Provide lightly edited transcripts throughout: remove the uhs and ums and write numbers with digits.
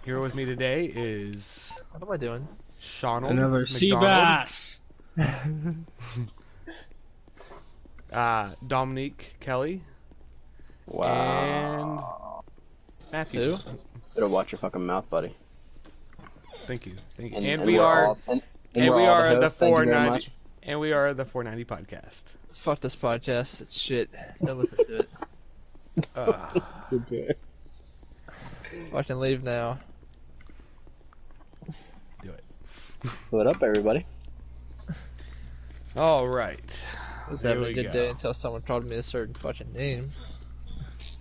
Here with me today is What am I doing? Sean Another sea bass. Dominique Kelly, Wow. and Matthew. Who? Better watch your fucking mouth, buddy. Thank you. And we we're are all- and and we're we all are the hosts. Thank you very 490 much. and we are the 490 podcast. Fuck this podcast. It's shit. Don't listen to it. Fucking leave now. Do it. What up, everybody? All right. I was Here having a we good go. day until someone called me a certain fucking name.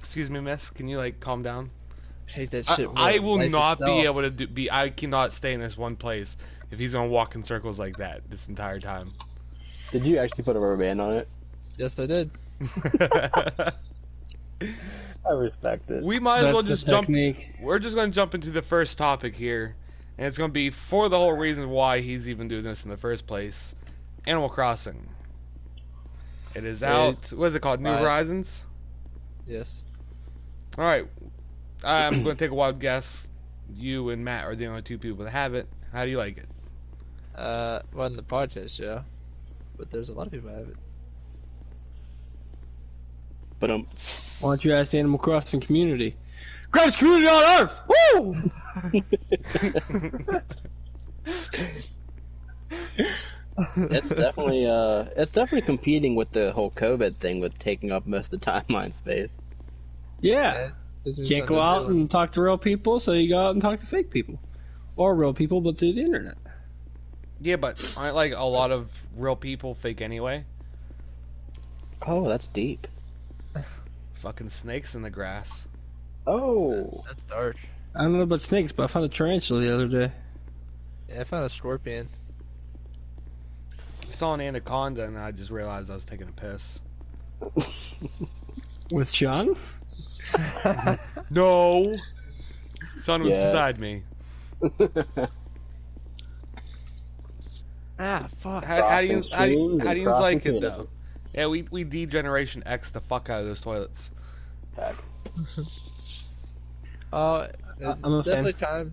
Excuse me, miss. Can you calm down? I hate that shit. I more will than life not itself. be able to I cannot stay in this one place if he's gonna walk in circles like that this entire time. Did you actually put a rubber band on it? Yes, I did. I respect it. We might as well That's just the jump. technique. We're just going to jump into the first topic here, and it's going to be for the whole reason why he's even doing this in the first place. Animal Crossing. It is out. What is it called? New Right. Horizons? Yes. Alright. I'm going to take a wild guess. You and Matt are the only two people that have it. How do you like it? Well, in the podcast show, but there's a lot of people that have it. But Why don't you ask the Animal Crossing community? Greatest community on Earth! Woo! it's definitely competing with the whole COVID thing with taking up most of the timeline space. Yeah. Gives me Can't something go to out do. and talk to real people, so you go out and talk to fake people. Or real people, but through the internet. Yeah, but aren't a lot of real people fake anyway? Oh, that's deep. Fucking snakes in the grass. Oh, That's dark. I don't know about snakes, but I found a tarantula the other day. Yeah, I found a scorpion. I saw an anaconda and I just realized I was taking a piss. With Sean? No! Son was Yes. beside me. Ah, fuck. How do you Crossing streams like and it though? crossing Yeah, we D-Generation X the fuck out of those toilets. Heck. It's I'm a fan. definitely time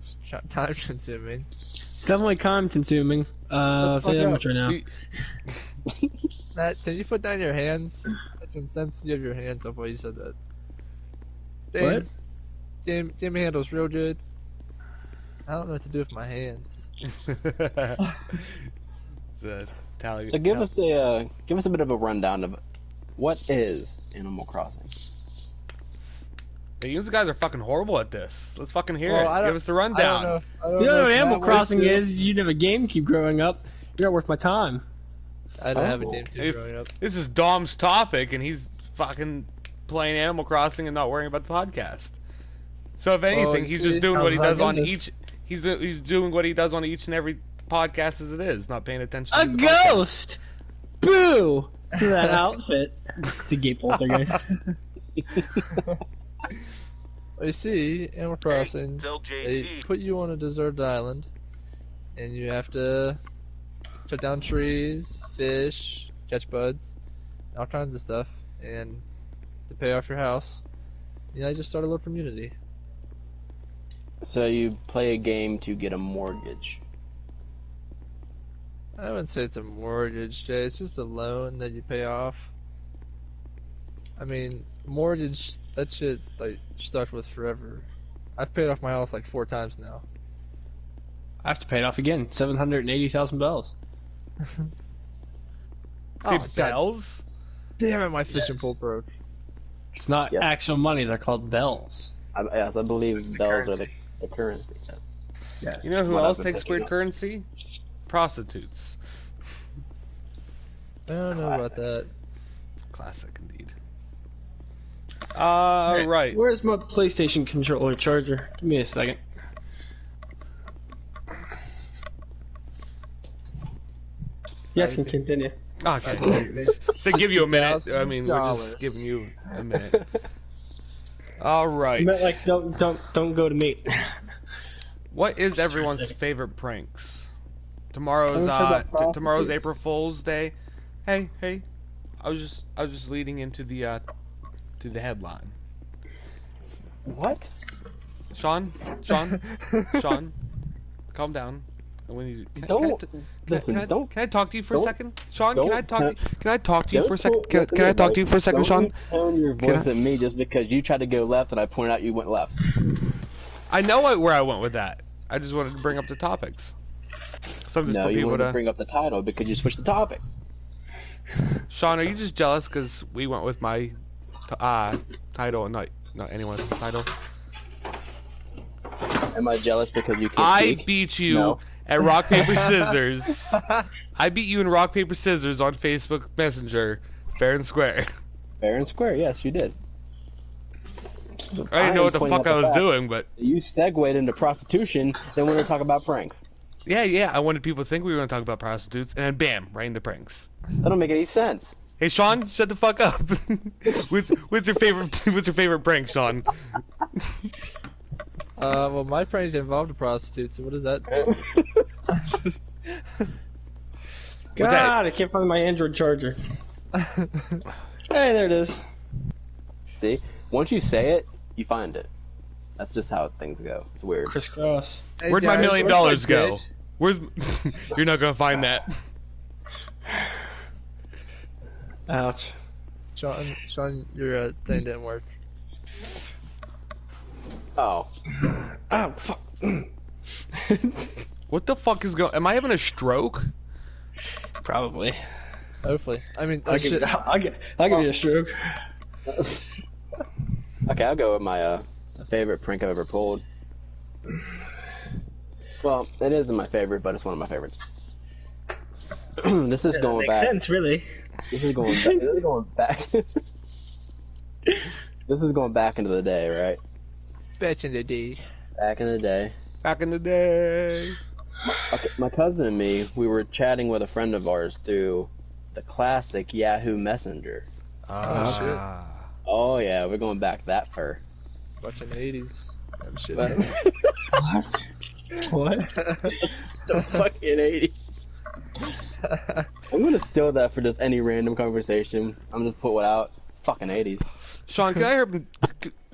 consuming. It's definitely time consuming. I'll the tell you fuck that up. much right now. Matt, can you put down your hands? I can sense you have your hands up while you said that. What? Jamie handles real good. I don't know what to do with my hands. The tally. So give us a bit of a rundown of what is Animal Crossing. Hey, you guys are fucking horrible at this. Let's fucking hear Well, I it. don't- Give us the I rundown. don't know if You know what Animal Matt Crossing wants to. is? You didn't have a GameCube growing up. You're not worth my time. I didn't have a Oh. game too If- growing up. This is Dom's topic, and he's fucking playing Animal Crossing and not worrying about the podcast. So if anything, you he's see, just doing what he sounds does like on this. each. He's doing what he does on each and every podcast as it is, not paying attention. A to the podcast. ghost! Boo! To that outfit. It's a gay poltergeist. Well, you see, Animal Crossing, Tell they JT. put you on a deserted island, and you have to cut down trees, fish, catch buds, all kinds of stuff, and to pay off your house. You know, you just start a little community. So you play a game to get a mortgage. I wouldn't say it's a mortgage, Jay. It's just a loan that you pay off. I mean, mortgage, that shit, stuck with forever. I've paid off my house 4 times now. I have to pay it off again. 780,000 bells. Say Oh, God bells. damn it, my fishing Yes. pole broke. It's not Yep. actual money. They're called bells. Yes, I believe It's the bells currency. are the currency. Yes. Yes. You know who What else I've been takes picking weird up. currency? Prostitutes. I don't know about Classic. that. Classic indeed. Hey, Right. Where's my PlayStation controller charger? Give me a second. Yes, can continue. Okay. To give you a minute. I mean, we're just giving you a minute. All right. I meant don't go to me. What is for a everyone's second. favorite pranks? Tomorrow's Haven't heard about tomorrow's prostitutes? April Fool's Day. Hey. I was just leading into the headline. What? Sean, calm down. Don't listen. Don't. Can I talk to you for a don't- second, Sean? don't Can I talk? Can I talk to you for a second? Don't Can I talk to you for a second, Sean? Don't tone your Can voice at me just because you tried to go left and I pointed out you went left. I know where I went with that. I just wanted to bring up the topics. Something No, for you people wanted to to bring up the title because you switched the topic. Sean, are you just jealous because we went with my title and not anyone's title? Am I jealous because you can't I speak? beat you No. at rock paper scissors. I beat you in rock paper scissors on Facebook Messenger, fair and square. Fair and square, yes, you did. I didn't know what the fuck I was doing, but You segued into prostitution, then we're going to talk about pranks. yeah, I wanted people to think we were going to talk about prostitutes, and then bam, right into pranks. That don't make any sense. Hey, Sean, shut the fuck up. what's your favorite prank, Sean? Well, my prank involved a prostitute, so what does that do? God, I can't find my Android charger. Hey, there it is. See? Once you say it, you find it. That's just how things go. It's weird. Crisscross. Hey, Where'd my guys, $1 million where's my go? dick? Where's? You're not gonna find that. Ouch. Sean, your thing didn't work. Oh. Oh, fuck. What the fuck is going? Am I having a stroke? Probably. Hopefully. I mean, I'll give you a stroke. Okay, I'll go with my favorite prank I've ever pulled. Well, it isn't my favorite, but it's one of my favorites. This is Doesn't going make back. sense, really. This is going back. This is going back. This is going back into the day, right? Bitch in the D. Back in the day. Back in the day. Okay, my cousin and me, we were chatting with a friend of ours through the classic Yahoo Messenger. Ah. Oh yeah, we're going back that far. Watching the 80s. I'm shit. But What? the fucking 80s. I'm gonna steal that for just any random conversation. I'm just put one out. Fucking 80s. Sean, can I hear?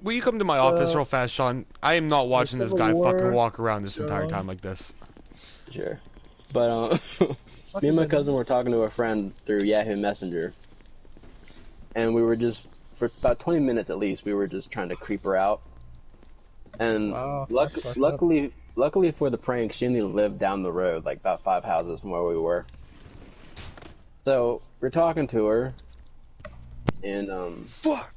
Will you come to my office real fast, Sean? I am not watching this guy fucking walk around this entire time like this. Sure. But me and my cousin were talking to a friend through Yahoo Messenger, and we were just for about 20 minutes at least. We were just trying to creep her out, and Wow, that's fucked up. luckily for the prank, she only lived down the road, like about 5 houses from where we were. So we're talking to her, and Fuck!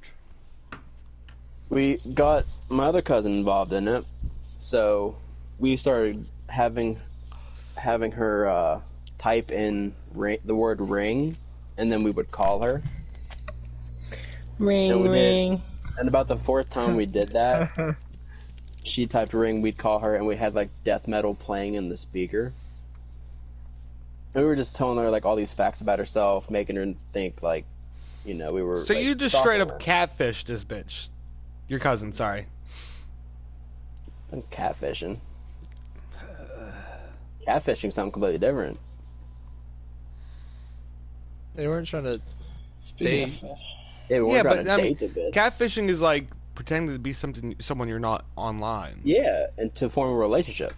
we got my other cousin involved in it. So we started having her type in the word ring, and then we would call her. Ring, So we did. ring. And about the 4th time we did that, she typed ring, we'd call her, and we had like death metal playing in the speaker. And we were just telling her like all these facts about herself, making her think like, we were. So like, you just straight up stalking her. catfished this bitch. Your cousin, sorry. I'm catfishing. Catfishing something completely different. They weren't trying to. Speaking of Date. fish. Yeah, we Yeah, weren't trying but to I mean, date the bitch. catfishing is like pretending to be someone you're not online. Yeah, and to form a relationship.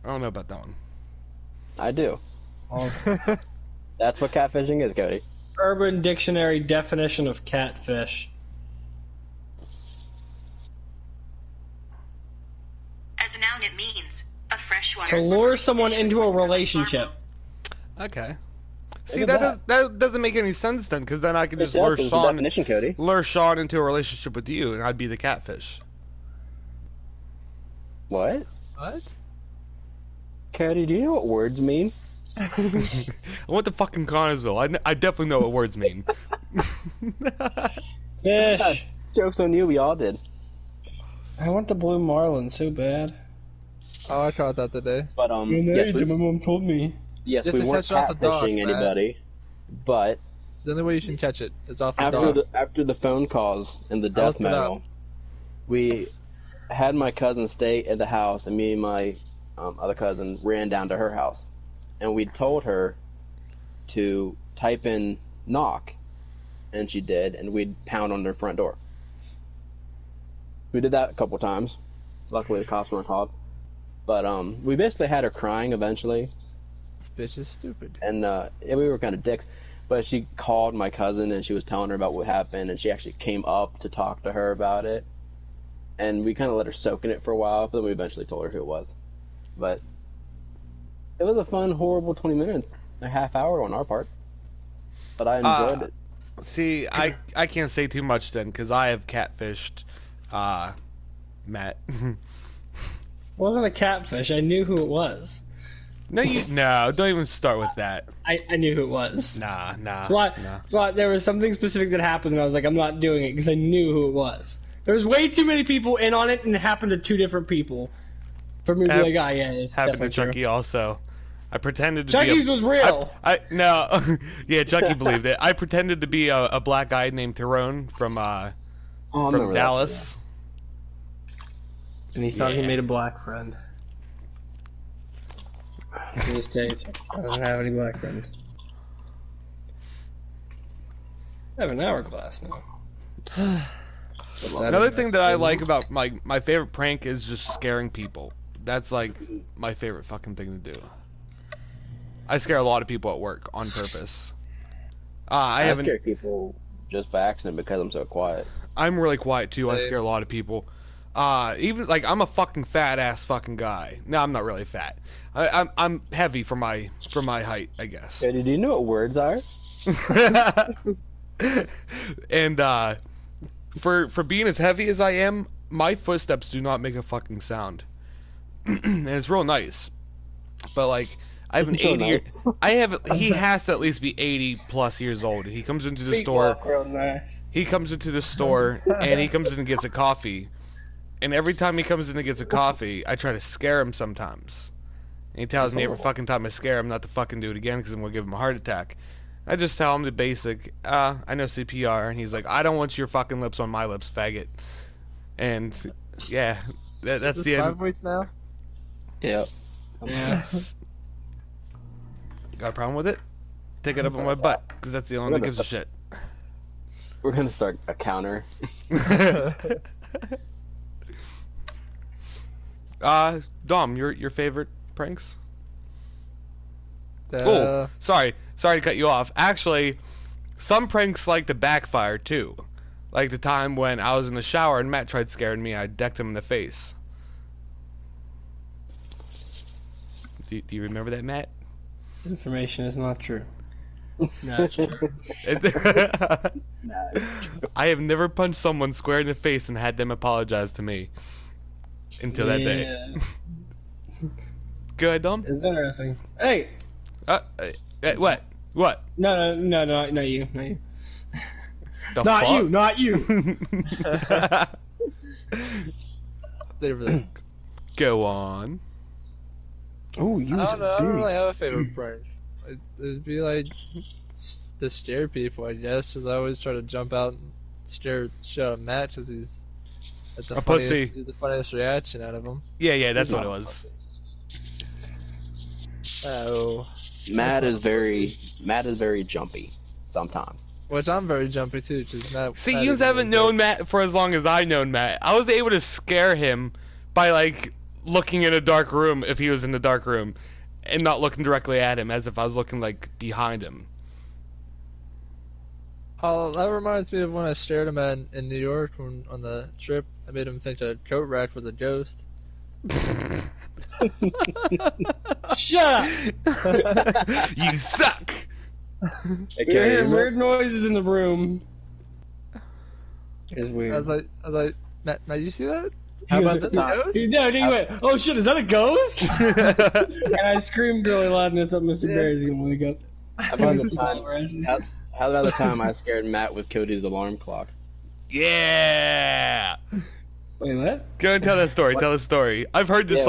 I don't know about that one. I do. That's what catfishing is, Cody. Urban Dictionary definition of catfish. As a noun, it means a freshwater. To lure someone into a relationship. Okay. See, at that doesn't make any sense then, because then I could It just does, lure it's the Sean definition, Cody. into a relationship with you, and I'd be the catfish. What? What? Cody, do you know what words mean? I went to fucking Connorsville. I definitely know what words mean. Fish. Joke's on you, we all did. I want the blue marlin so bad. Oh, I caught that today. But yes, my mom told me. yes, Just we to weren't catch it off the dock, catfishing Matt. anybody. But It's the only way you can catch it. It's off the after dock. after the phone calls and the I death looked it up. metal, we had my cousin stay at the house, and me and my other cousin ran down to her house, and we told her to type in knock, and she did, and we'd pound on their front door. We did that a couple times. Luckily, the cops weren't called. But we basically had her crying eventually. This bitch is stupid. And yeah, we were kind of dicks. But she called my cousin and she was telling her about what happened, and she actually came up to talk to her about it. And we kind of let her soak in it for a while, but then we eventually told her who it was. But it was a fun, horrible 20 minutes, a half hour on our part. But I enjoyed it. See, I can't say too much then, because I have catfished Matt. It wasn't a catfish. I knew who it was. No, don't even start with that. I knew who it was. Nah. That's why there was something specific that happened, and I was like, I'm not doing it, because I knew who it was. There was way too many people in on it, and it happened to two different people. For me to be like, oh yeah, it's happened to definitely Chucky true. also. I pretended to Chucky's be was real. No, yeah, Chucky believed it. I pretended to be a black guy named Tyrone from Dallas. And he thought he made a black friend. This tape. I don't have any black friends. I have an hourglass now. Another thing that I like about my favorite prank is just scaring people. That's like my favorite fucking thing to do. I scare a lot of people at work on purpose. I scare people just by accident because I'm so quiet. I'm really quiet too. I scare a lot of people. Even like I'm a fucking fat ass fucking guy. No, I'm not really fat. I'm heavy for my height, I guess. Yeah, do you know what words are? And for being as heavy as I am, my footsteps do not make a fucking sound. And it's real nice. But like I have an 80 he has to at least be 80 plus years old. He comes into the store. He comes into the store and he comes in and gets a coffee. And every time he comes in and gets a coffee, I try to scare him sometimes. And he tells me every fucking time I scare him not to fucking do it again because I'm going to give him a heart attack. I just tell him the basic, I know CPR, and he's like, I don't want your fucking lips on my lips, faggot. And, yeah, that's Is the this end. 5 weights now? Yeah. Yeah. Got a problem with it? Take it up on my butt, because that's the only one that gives a shit. We're gonna start a counter. Dom, your favorite pranks? Oh, sorry to cut you off. Actually, some pranks like to backfire too. Like the time when I was in the shower and Matt tried scaring me, I decked him in the face. Do you remember that, Matt? Information is not true. Not true. I have never punched someone square in the face and had them apologize to me until that day. Go ahead, Dom. It's interesting. Hey. What? What? No, not you. Not you. The not fuck? you. Not you. Go on. Oh, you. I don't really have a favorite prank. It'd be like to scare people, I guess, because I always try to jump out and stare at Matt because he's at the funniest reaction out of him. Yeah, that's what it was. Oh. Matt is very jumpy sometimes. Which I'm very jumpy too, because Matt. See, Matt you is haven't really known Matt for as long as I known Matt. I was able to scare him by like looking in a dark room if he was in the dark room, and not looking directly at him as if I was looking like behind him. Oh, that reminds me of when I stared him at in New York on the trip. I made him think a coat rack was a ghost. Shut up! You suck! You're hearing weird noises in the room. It's weird. I was like, Matt, you see that? How about that a ghost? He went, oh shit, is that a ghost? And I screamed really loud and I thought Mr. Barry's gonna wake up. How about the time I scared Matt with Cody's alarm clock? Yeah! Wait, what? Go and tell that story. Tell the story. I've heard this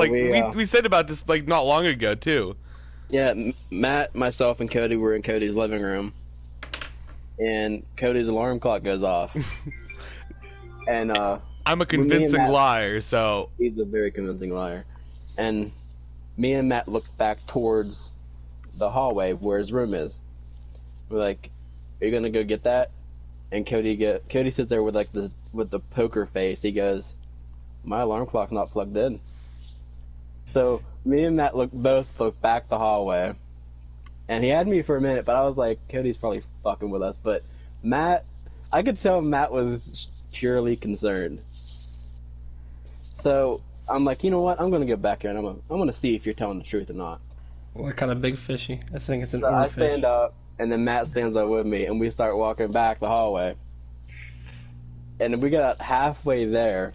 we said about this like not long ago too. Yeah, Matt, myself, and Cody were in Cody's living room, and Cody's alarm clock goes off. And I'm a convincing liar, so he's a very convincing liar. And me and Matt looked back towards the hallway where his room is. We're like, "Are you gonna go get that?" And Cody sits there with like with the poker face. He goes, my alarm clock's not plugged in. So me and Matt both looked back the hallway, and he had me for a minute, but I was like, Cody's probably fucking with us. But Matt, I could tell Matt was purely concerned. So I'm like, you know what? I'm gonna get back here and I'm gonna see if you're telling the truth or not. What kind of big fishy? I think it's an So I oarfish. stand up, and then Matt stands up with me, and we start walking back the hallway. And we got halfway there,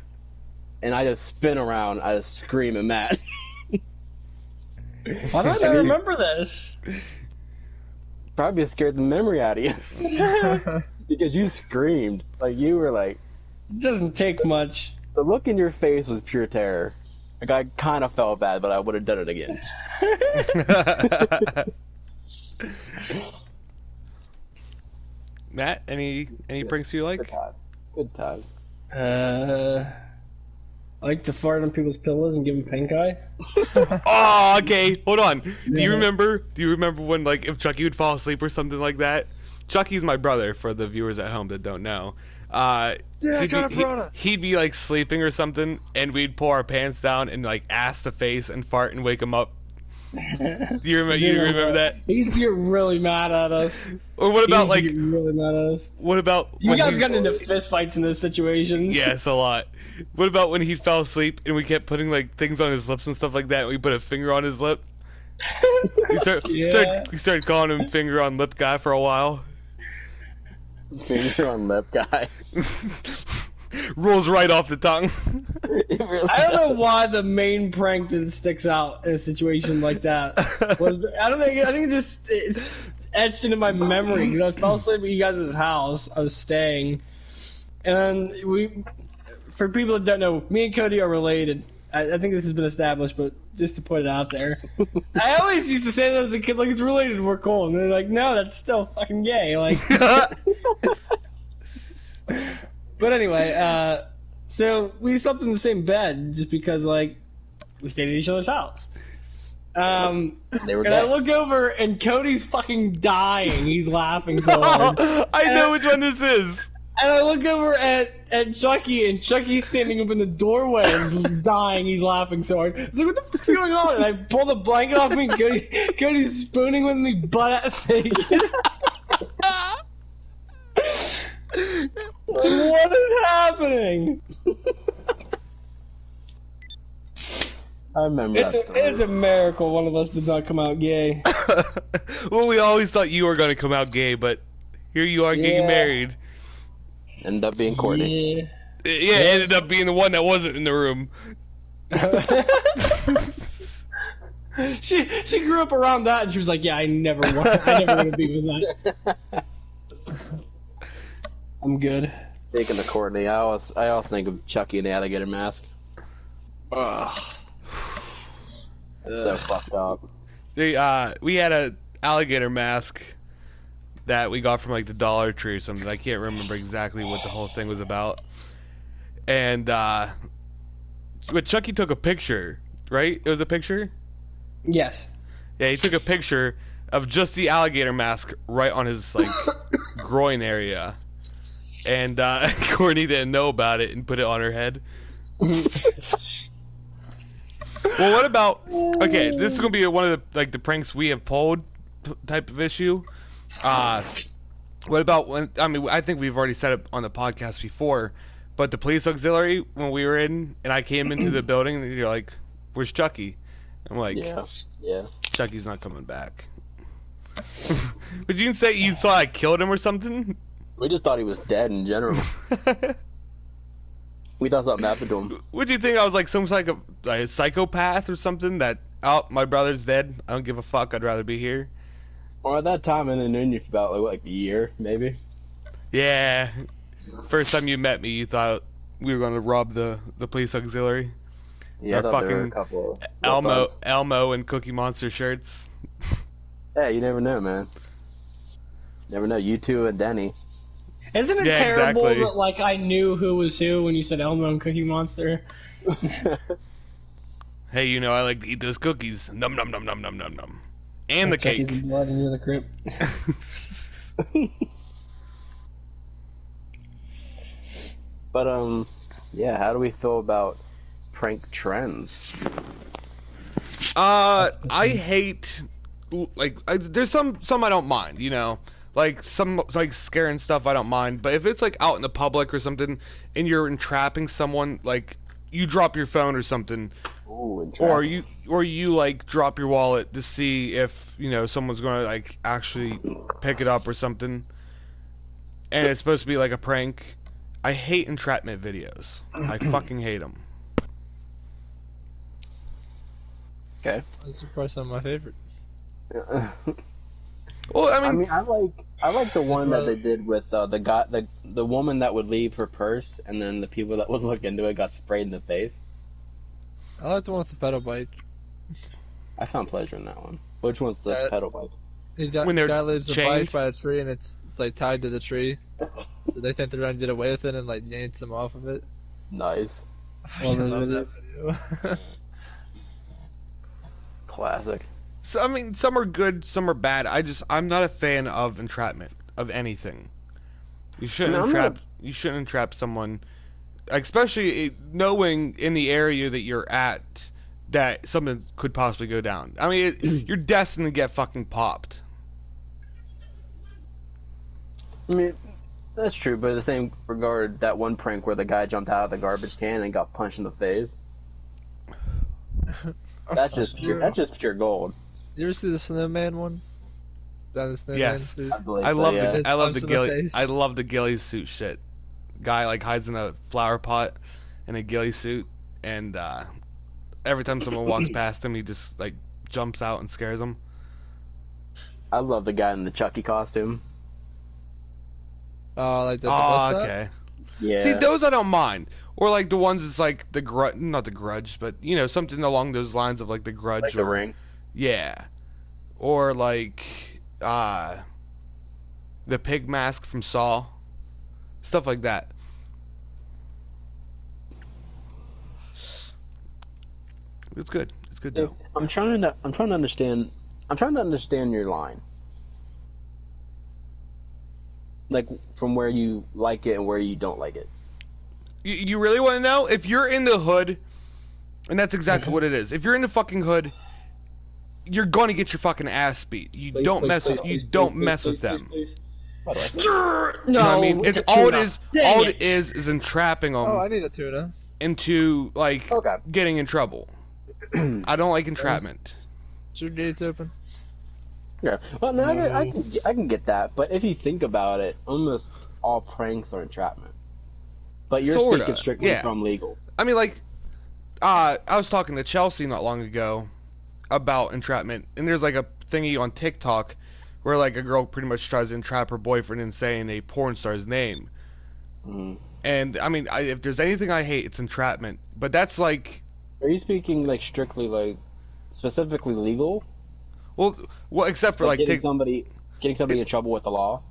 and I just spin around. I just scream at Matt. Why don't I remember this? Probably scared the memory out of you. Because you screamed. Like, you were like... It doesn't take much. The look in your face was pure terror. Like, I kind of felt bad, but I would have done it again. Matt, any pranks you like? Good time. I like to fart on people's pillows and give them pink eye. Oh, okay. Hold on. Do you remember when, like, if Chucky would fall asleep or something like that? Chucky's my brother, for the viewers at home that don't know. He'd be like sleeping or something, and we'd pull our pants down and like ass to face and fart and wake him up. Do you remember that? He used to get really mad at us. Or what about like really mad at us? What about you guys got into fist fights in those situations? Yes, a lot. What about when he fell asleep and we kept putting like things on his lips and stuff like that, and we put a finger on his lip? We started calling him finger on lip guy for a while. Finger on lip guy. Rolls right off the tongue. Really I don't know why the main prank that sticks out in a situation like that. I think it's etched into my memory because I fell asleep at you guys' house. I was staying, and for people that don't know, me and Cody are related. I think this has been established, but just to put it out there, I always used to say that as a kid, like, it's related, we're cool, and they're like, no, that's still fucking gay, like. But anyway, so we slept in the same bed just because, like, we stayed at each other's house. And I look over and Cody's fucking dying. He's laughing so hard. I know which one this is. And I look over at Chucky, and Chucky's standing up in the doorway and he's dying. He's laughing so hard. I was like, what the fuck's going on? And I pull the blanket off me, and Cody's spooning with me butt-ass naked. What is happening? I remember it's a miracle one of us did not come out gay. Well, we always thought you were going to come out gay, but here you are getting married. Ended up being Courtney. Yeah, ended up being the one that wasn't in the room. She grew up around that, and she was like, "Yeah, I never want to be with that." I'm good. Speaking of Courtney, I also think of Chucky and the alligator mask. Ugh. So fucked up. We had a alligator mask that we got from like the Dollar Tree or something. I can't remember exactly what the whole thing was about. And but Chucky took a picture, right? It was a picture? Yes. Yeah, he took a picture of just the alligator mask right on his like groin area. And Courtney didn't know about it and put it on her head. Well, what about... Okay, this is going to be one of the, like, the pranks we have pulled type of issue. What about when... I mean, I think we've already said it on the podcast before, but the police auxiliary, when we were in, and I came into the building, and you're like, where's Chucky? I'm like, yeah. Chucky's not coming back. Would you say you thought I killed him or something? We just thought he was dead in general. We thought something happened to him. Would you think I was like some like a psychopath or something that, oh, my brother's dead, I don't give a fuck, I'd rather be here? Or at that time, and then knew you for about like a year, maybe. Yeah. First time you met me, you thought we were going to rob the police auxiliary. Yeah, our fucking there were a couple Elmo and Cookie Monster shirts. Yeah, you never know, man. Never know. You two and Denny. Isn't it terrible that, like, I knew who was who when you said Elmo and Cookie Monster? Hey, you know, I like to eat those cookies. Num num num num num num num. And the cake. And blood and you're the Crip. But, yeah, how do we feel about prank trends? I hate there's some I don't mind, you know, like some like scaring stuff I don't mind, but if it's like out in the public or something and you're entrapping someone, like you drop your phone or something, Ooh, or you like drop your wallet to see if you know someone's going to like actually pick it up or something, and it's supposed to be like a prank. I hate entrapment videos. I fucking hate them. Okay. Those are probably some of my favorite. Well, I I mean, mean, I like the one that they did with the woman that would leave her purse, and then the people that would look into it got sprayed in the face. I like the one with the pedal bike. I found pleasure in that one. Which one's the pedal bike? When they're guy leaves a chained? bike by a tree and it's like tied to the tree, so they think they're trying to get away with it and like yanks them off of it. Nice. I love that video. Classic. so, I mean, some are good, some are bad. I'm not a fan of entrapment of anything. You shouldn't entrap. You shouldn't entrap someone, especially knowing in the area that you're at that something could possibly go down. I mean, you're destined to get fucking popped. I mean, that's true, but in the same regard, that one prank where the guy jumped out of the garbage can and got punched in the face. That's just pure gold. You ever see the snowman one? Down the snowman Yes. suit? I believe I so, love yeah. the Punched in the ghillie. face. I love the ghillie suit shit. Guy like hides in a flower pot in a ghillie suit, and every time someone walks past him, he just like jumps out and scares them. I love the guy in the Chucky costume. Oh, like the Oh, bus stop? okay. Yeah. See, those I don't mind. Or like the ones that's like the grudge, not the Grudge, but you know something along those lines of like the Grudge like or the Ring. yeah, or like the pig mask from Saw, stuff like that. It's good. It's good though. I'm trying to understand your line. Like from where you like it and where you don't like it. You really want to know? If you're in the hood, and that's exactly what it is. If you're in the fucking hood, you're going to get your fucking ass beat. You don't mess with them. No, You know what I mean? It's all it is. Dang All it. it is entrapping them Oh, I need a tuna. into like Okay. getting in trouble. I don't like entrapment. Is your gates open? Yeah. Well, no, I can get that, but if you think about it, almost all pranks are entrapment. But you're Sorta, speaking strictly yeah. from legal. I mean, like, I was talking to Chelsea not long ago about entrapment, and there's like a thingy on TikTok where like a girl pretty much tries to entrap her boyfriend in saying a porn star's name. Mm. And I mean, if there's anything I hate, it's entrapment. But that's like, Are you speaking like strictly like specifically legal? well, except for like getting somebody in trouble with the law.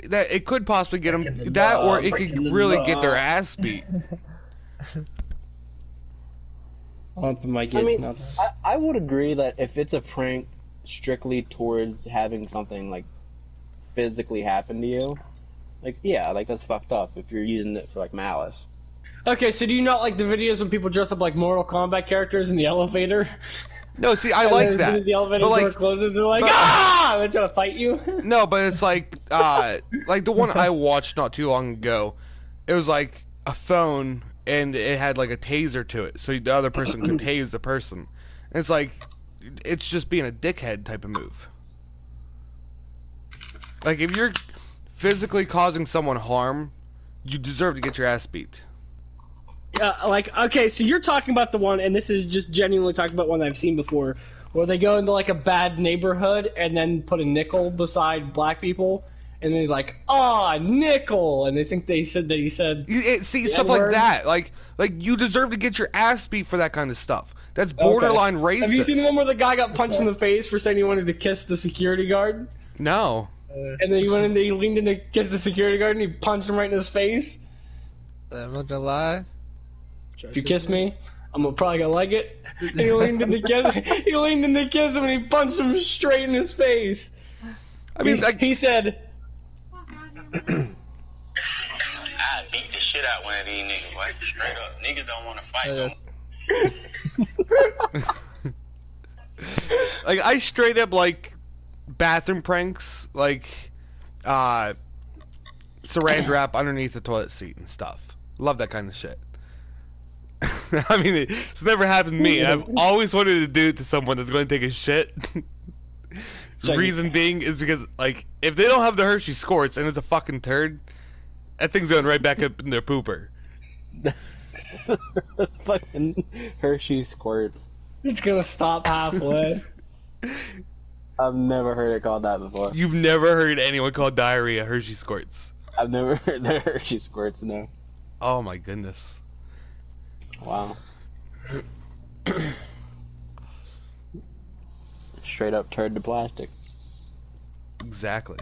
that it could possibly get them Breaking the that, law, or it breaking could the really law. get their ass beat. I'll open my I gates mean, now. I would agree that if it's a prank strictly towards having something like physically happen to you, like yeah, like that's fucked up if you're using it for like malice. Okay, so do you not like the videos when people dress up like Mortal Kombat characters in the elevator? No, see, I And like then that. As soon as the elevator But, like, door closes, they're like, but- ah! They're trying to fight you. No, but it's like the one I watched not too long ago. It was like a phone, and it had like a taser to it, so the other person could tase the person. And it's like, it's just being a dickhead type of move. Like if you're physically causing someone harm, you deserve to get your ass beat. Like, okay, so you're talking about the one, and this is just genuinely talking about one I've seen before, where they go into like a bad neighborhood and then put a nickel beside black people, and then he's like, "Ah, nickel," and they think he said See The stuff like N-word? that. Like you deserve to get your ass beat for that kind of stuff. That's borderline racist. Have you seen the one where the guy got punched in the face for saying he wanted to kiss the security guard? No. And then he went in there, he leaned in to kiss the security guard, and he punched him right in his face. I'm not gonna lie. If you kiss me, I'm probably gonna like it. And he leaned in to kiss him, and he punched him straight in his face. I mean, like, he said, I beat the shit out one of these niggas, right? Straight up. Niggas don't want to fight no more. Like, I straight up like bathroom pranks, like saran wrap underneath the toilet seat and stuff. Love that kind of shit. I mean, it's never happened to me, and I've always wanted to do it to someone that's going to take a shit. The reason being is because, like, if they don't have the Hershey squirts and it's a fucking turd, that thing's going right back up in their pooper. Fucking Hershey squirts. It's gonna stop halfway. I've never heard it called that before. You've never heard anyone call diarrhea Hershey squirts? I've never heard the Hershey squirts, no. Oh my goodness. Wow. Straight up turd to plastic. Exactly.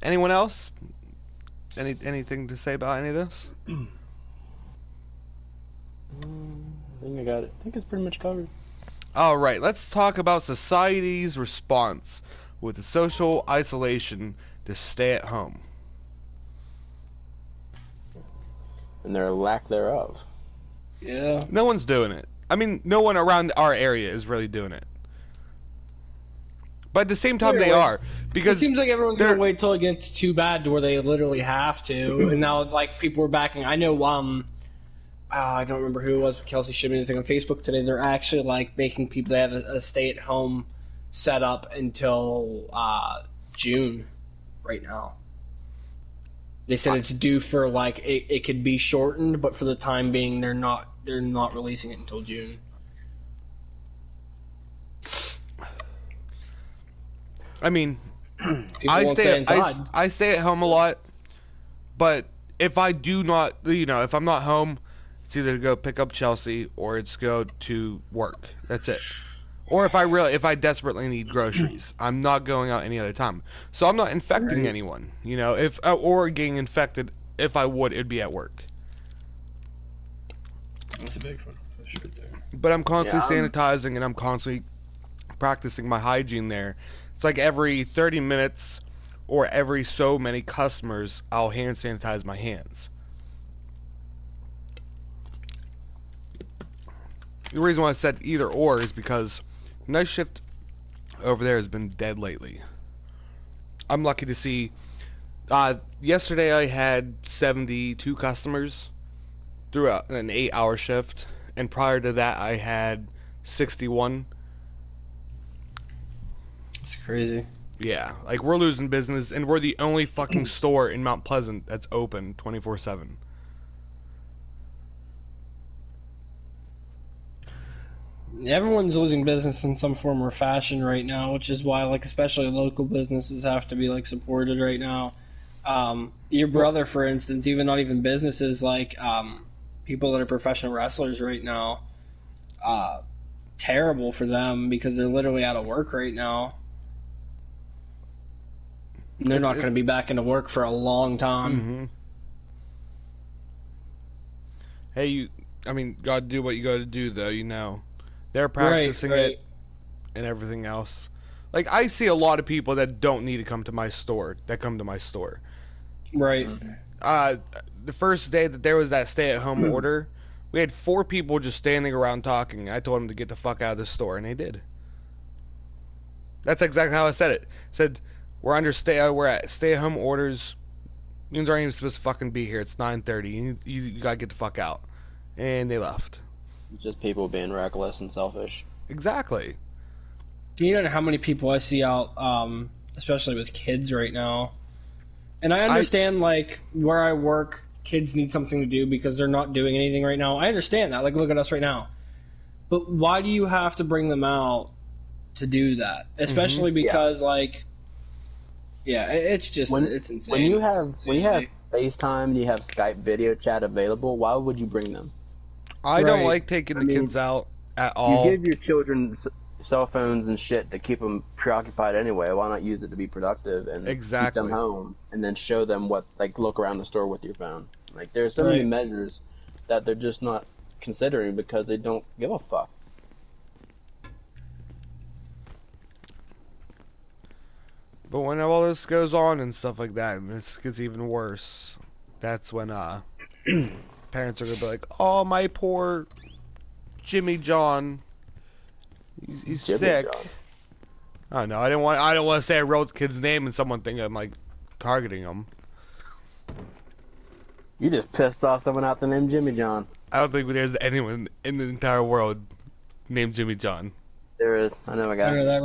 Anyone else? Anything to say about any of this? I think I got it. I think it's pretty much covered. All right, let's talk about society's response with the social isolation to stay at home. And their lack thereof. Yeah. No one's doing it. I mean, no one around our area is really doing it. But at the same time, they are. Because it seems like everyone's going to wait till it gets too bad to where they literally have to. And now, like, people are backing. I know, I don't remember who it was, but Kelsey showed me anything on Facebook today. They're actually, like, making people, they have a stay-at-home set up until June right now. They said it's due for, like, it could be shortened, but for the time being, they're not releasing it until June. I mean, I stay at home a lot, but if I do not, if I'm not home, it's either to go pick up Chelsea or it's go to work. That's it. Or if I desperately need groceries, I'm not going out any other time. So I'm not infecting anyone, or getting infected. If I would, it'd be at work. That's a big one. But I'm constantly sanitizing and I'm constantly practicing my hygiene there. It's like every 30 minutes or every so many customers, I'll hand sanitize my hands. The reason why I said either or is because night shift over there has been dead lately. I'm lucky to see. Yesterday I had 72 customers throughout an 8-hour shift, and prior to that I had 61. It's crazy. Yeah, like we're losing business, and we're the only fucking store in Mount Pleasant that's open 24/7. Everyone's losing business in some form or fashion right now, which is why, like, especially local businesses have to be, like, supported right now. Your brother, for instance, not even businesses, like people that are professional wrestlers right now, terrible for them because they're literally out of work right now. And they're not going to be back into work for a long time. Mm-hmm. Hey, gotta do what you gotta do, though, They're practicing it and everything else. Like, I see a lot of people that don't need to come to my store, that come to my store. Right. The first day that there was that stay-at-home order, we had 4 people just standing around talking. I told them to get the fuck out of the store, and they did. That's exactly how I said it. I said, we're at stay-at-home orders. Humans aren't even supposed to fucking be here. It's 9:30. You gotta get the fuck out. And they left. Just people being reckless and selfish. Exactly. You don't know how many people I see out, especially with kids right now. And I understand, like, where I work, kids need something to do because they're not doing anything right now. I understand that. Like, look at us right now. But why do you have to bring them out to do that? Especially because, it's just, it's insane. When you have FaceTime and you have Skype video chat available, why would you bring them? I don't like taking the kids out at all. You give your children cell phones and shit to keep them preoccupied anyway. Why not use it to be productive and keep them home and then show them look around the store with your phone? Like, there's so many measures that they're just not considering because they don't give a fuck. But when all this goes on and stuff like that, and this gets even worse, that's when parents are gonna be like, "Oh, my poor Jimmy John, he's Jimmy sick." John. I don't know. I don't want to say a real kid's name and someone think I'm like targeting them. You just pissed off someone out there named Jimmy John. I don't think there's anyone in the entire world named Jimmy John. There is. I know a I guy. know that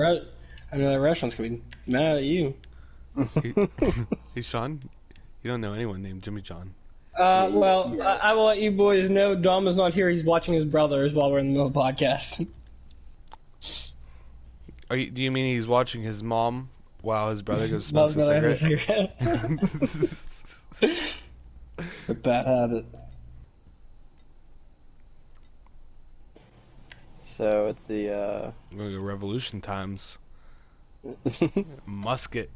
restaurant's gonna be mad at you. Hey, Sean, you don't know anyone named Jimmy John. Well, I will let you boys know Dom is not here. He's watching his brothers while we're in the middle of the podcast. Do you mean he's watching his mom while his brother goes smokes While his a brother has cigarette? a cigarette. A bad habit. So it's the We're gonna go Revolution times. Musket.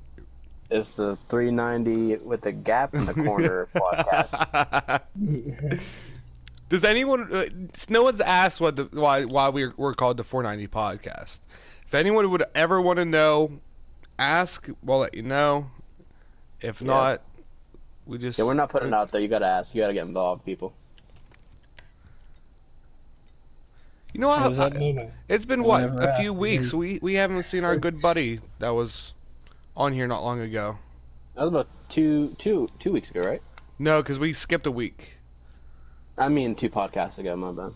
it's the 390 with the gap in the corner podcast. Does anyone? No one's asked why we're called the 490 podcast. If anyone would ever want to know, ask. We'll let you know. If not, we just. Yeah, we're not putting it out there. You gotta ask. You gotta get involved, people. You know How's what? that moving? It's been I'll what, never a few ask. weeks. We haven't seen our good buddy that was on here not long ago. That was about two weeks ago, right? No, because we skipped a week. I mean, 2 podcasts ago, my bad. I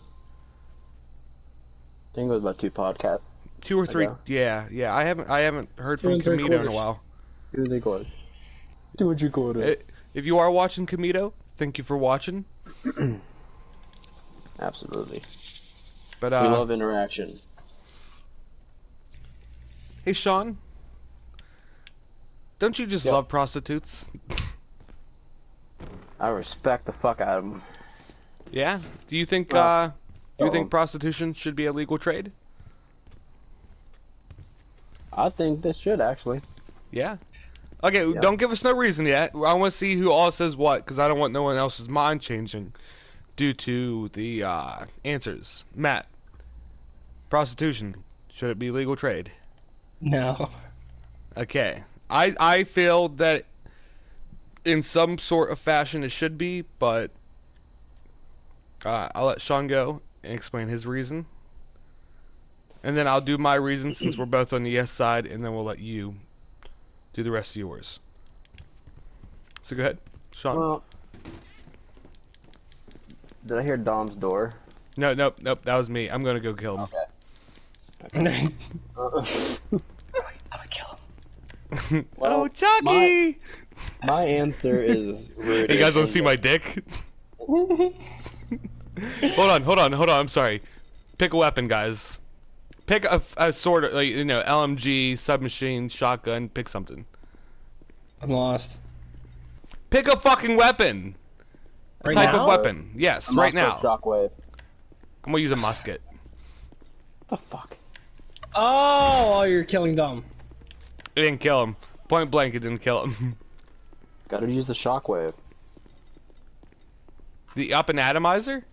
think it was about 2 podcasts. 2 or 3. Okay. Yeah. I haven't heard 2 from and 3 Camito in a quarters. while. Do they go? Do what you go to. If you are watching Camito, thank you for watching. Absolutely. But We love interaction. hey Sean, don't you just Yep. love prostitutes? I respect the fuck out of them. Yeah. Do you think Well, prostitution should be a legal trade? I think this should actually. Yeah. Okay, Yeah. don't give us no reason yet. I want to see who all says what, because I don't want no one else's mind changing due to the answers. Matt, prostitution, should it be legal trade? No. Okay. I feel that in some sort of fashion it should be, but I'll let Sean go and explain his reason. And then I'll do my reason since we're both on the yes side, and then we'll let you do the rest of yours. So go ahead, Sean. Well, did I hear Dom's door? No, nope, that was me. I'm gonna go kill him. Okay. I'm gonna kill him. Well, oh, Chucky! My answer is. Hey, you guys want to see my dick? Hold on. I'm sorry. Pick a weapon, guys. Pick a sort of, like, LMG, submachine, shotgun. Pick something. I'm lost. Pick a fucking weapon. Right Type now? of weapon. Yes, I'm right also now. Shockwave. I'm gonna use a musket. What the fuck? Oh, you're killing Dom. It didn't kill him. Point blank, it didn't kill him. Gotta use the shockwave. The up and atomizer?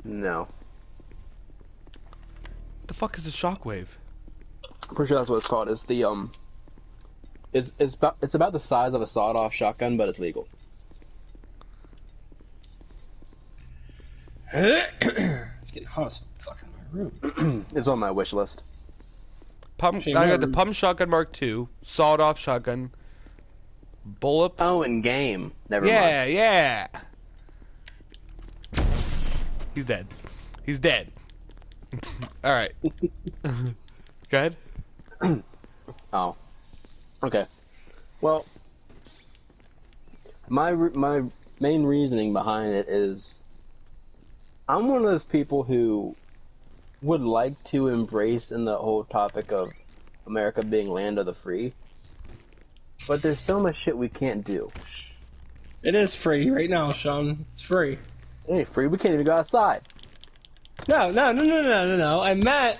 No. What the fuck is a shockwave? I'm pretty sure that's what it's called. It's the It's about the size of a sawed-off shotgun, but it's legal. It's getting hot as fuck in my room. It's on my wish list. I Actually, got the no. pump shotgun Mark II, sawed off shotgun, bullet. Oh, in game. Never mind. Yeah. He's dead. He's dead. All right. Go ahead. Oh. Okay. Well, my main reasoning behind it is I'm one of those people who would like to embrace in the whole topic of America being land of the free, but there's so much shit we can't do. It is free right now, Sean. It's free. It ain't free. We can't even go outside. No. I meant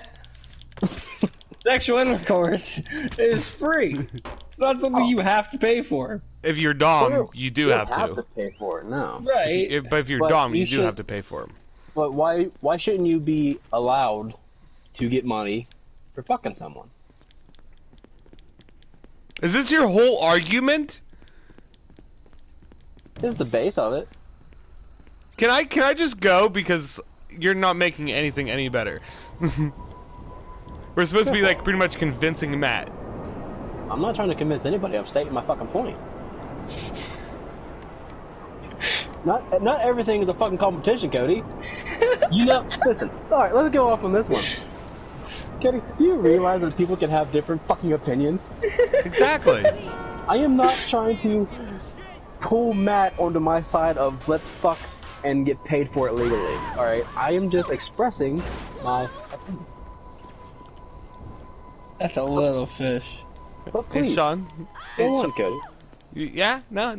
sexual intercourse is free. It's not something you have to pay for. If you're Dom, you do have to to. pay for it. No. Right. But if you're But Dom, you you do should- have to pay for him. But why shouldn't you be allowed to get money for fucking someone? Is this your whole argument? This is the base of it. Can I just go because you're not making anything any better? We're supposed to be like pretty much convincing Matt. I'm not trying to convince anybody. I'm stating my fucking point. Not everything is a fucking competition, Cody. You know, listen. All right, let's go off on this one. Cody, do you realize that people can have different fucking opinions? Exactly. I am not trying to pull Matt onto my side of let's fuck and get paid for it legally. All right, I am just expressing my opinion. That's a little fish. But please, Hey, Sean. go on, Cody. Yeah? No,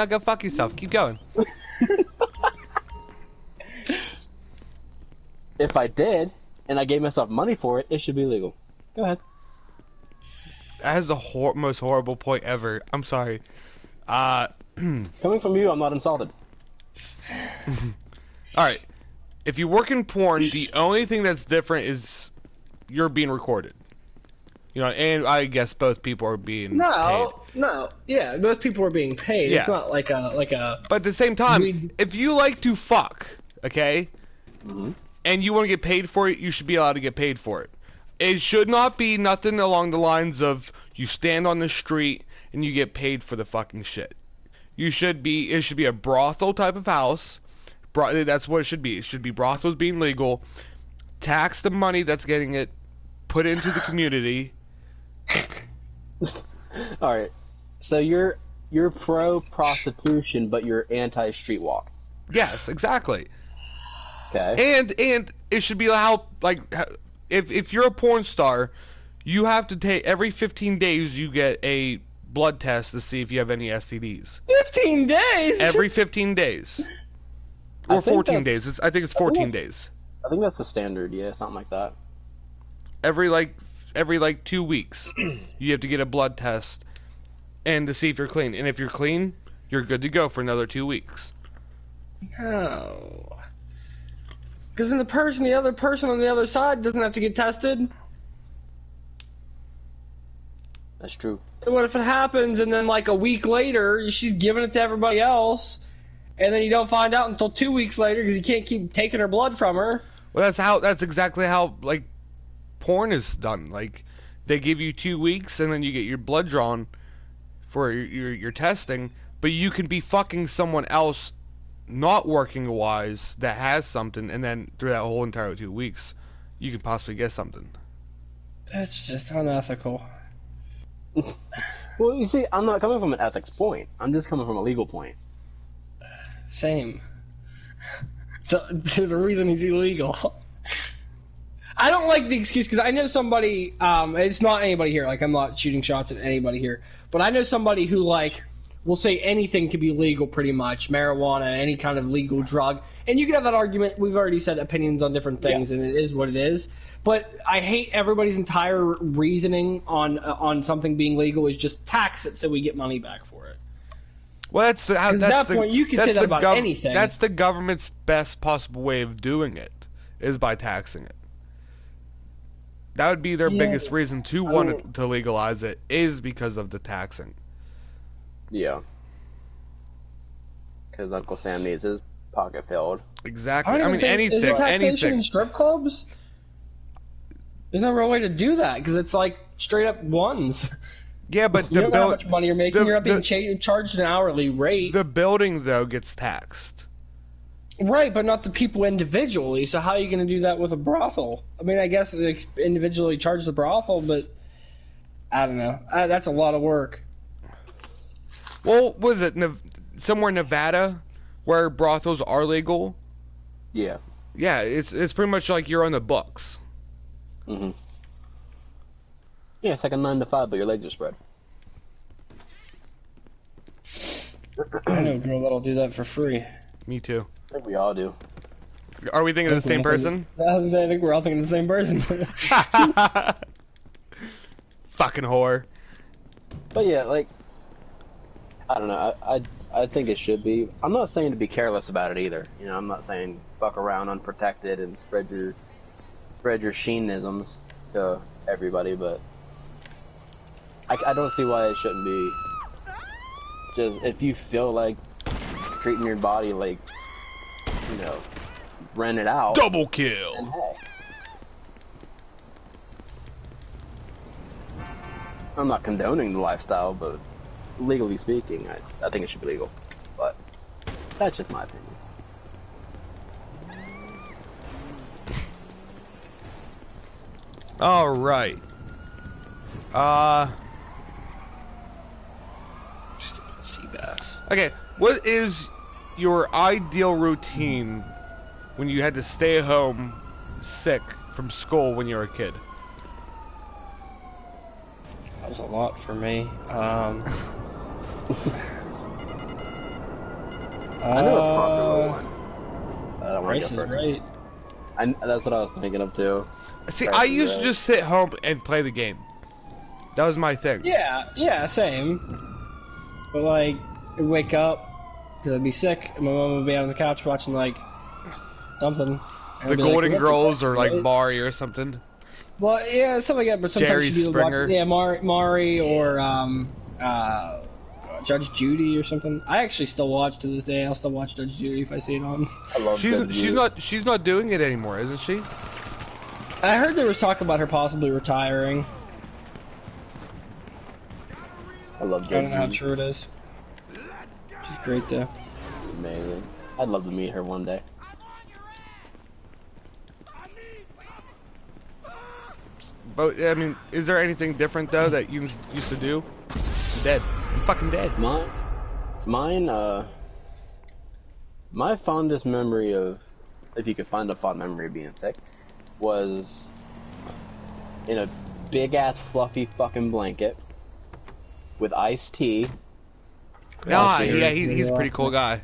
go fuck yourself. Keep going. If I did, and I gave myself money for it, it should be legal. Go ahead. That is the most horrible point ever. I'm sorry. Coming from you, I'm not insulted. Alright. If you work in porn, the only thing that's different is you're being recorded. You know, and I guess both people are being paid. No, yeah, most people are being paid. Yeah. It's not like a. But at the same time, if you like to fuck, okay, and you want to get paid for it, you should be allowed to get paid for it. It should not be nothing along the lines of you stand on the street and you get paid for the fucking shit. It should be a brothel type of house. That's what it should be. It should be brothels being legal. Tax the money that's getting it put into the community. All right. So you're pro prostitution, but you're anti street walk. Yes, exactly. Okay. And it should be how if you're a porn star, you have to take every 15 days you get a blood test to see if you have any STDs. 15 days. Every 15 days. Or 14 days. I think it's 14 days. I think that's the standard. Yeah, something like that. Every 2 weeks, you have to get a blood test and to see if you're clean. And if you're clean, you're good to go for another 2 weeks. No. Because then the other person on the other side doesn't have to get tested. That's true. So what if it happens and then like a week later she's giving it to everybody else, and then you don't find out until 2 weeks later because you can't keep taking her blood from her? Well, that's exactly how like porn is done. Like they give you 2 weeks and then you get your blood drawn for your testing, but you can be fucking someone else not working wise that has something, and then through that whole entire 2 weeks you could possibly get something. That's just unethical. Well, you see, I'm not coming from an ethics point. I'm just coming from a legal point. Same. So, there's a reason he's illegal. I don't like the excuse because I know somebody. It's not anybody here. Like, I'm not shooting shots at anybody here, but I know somebody who like will say anything can be legal, pretty much marijuana, any kind of legal drug, and you can have that argument. We've already said opinions on different things, and it is what it is. But I hate everybody's entire reasoning on something being legal is just tax it so we get money back for it. Well, that's at that point you can say that about anything. That's the government's best possible way of doing it, is by taxing it. That would be their biggest reason to want to legalize it, is because of the taxing. Yeah. Because Uncle Sam needs his pocket filled. Exactly. I mean, anything. Is there taxation anything. in strip clubs? There's no real way to do that because it's like straight up ones. Yeah, but you don't know how much money you're making. You're not being charged an hourly rate. The building, though, gets taxed. Right, but not the people individually. So how are you going to do that with a brothel? I mean, I guess they individually charge the brothel, but I don't know. That's a lot of work. Well, was it somewhere in Nevada where brothels are legal? Yeah. Yeah, it's pretty much like you're on the books. Mm-hmm. Yeah, it's like a 9 to 5, but your legs are spread. I know a girl that'll do that for free. Me too. I think we all do. Are we thinking of the same person? I think we're all thinking the same person. Fucking whore. But yeah, like, I don't know. I think it should be. I'm not saying to be careless about it either. You know, I'm not saying fuck around unprotected and spread your sheenisms to everybody, but I don't see why it shouldn't be. Just if you feel like treating your body like you know, rent it out. Double kill. And hey. I'm not condoning the lifestyle, but legally speaking, I think it should be legal. But that's just my opinion. All right. Stupid sea bass. Okay. What is your ideal routine when you had to stay home sick from school when you were a kid? That was a lot for me. I know a popular one. I don't want Price to is go first. Right. That's what I was thinking of too. See, Price I is used to Right. just sit home and play the game. That was my thing. Yeah, same. But like, I'd wake up because I'd be sick, and my mom would be on the couch watching like something. And The I'd be like, Golden "What's Girls your or price, like right?" Mari or something. Well, yeah, something like that. But sometimes Jerry she'd be Springer. watching, yeah, Mari or Judge Judy or something. I actually still watch to this day. I'll still watch Judge Judy if I see it on. I love She's not doing it anymore, isn't she? I heard there was talk about her possibly retiring. I love I don't know how Judy. true it is. She's great though. Amazing. I'd love to meet her one day. But I mean, is there anything different though that you used to do? I'm dead. I'm fucking dead. My fondest memory of, if you could find a fond memory of being sick, was in a big ass fluffy fucking blanket with iced tea. Ah, Watching- yeah, he's a pretty cool guy.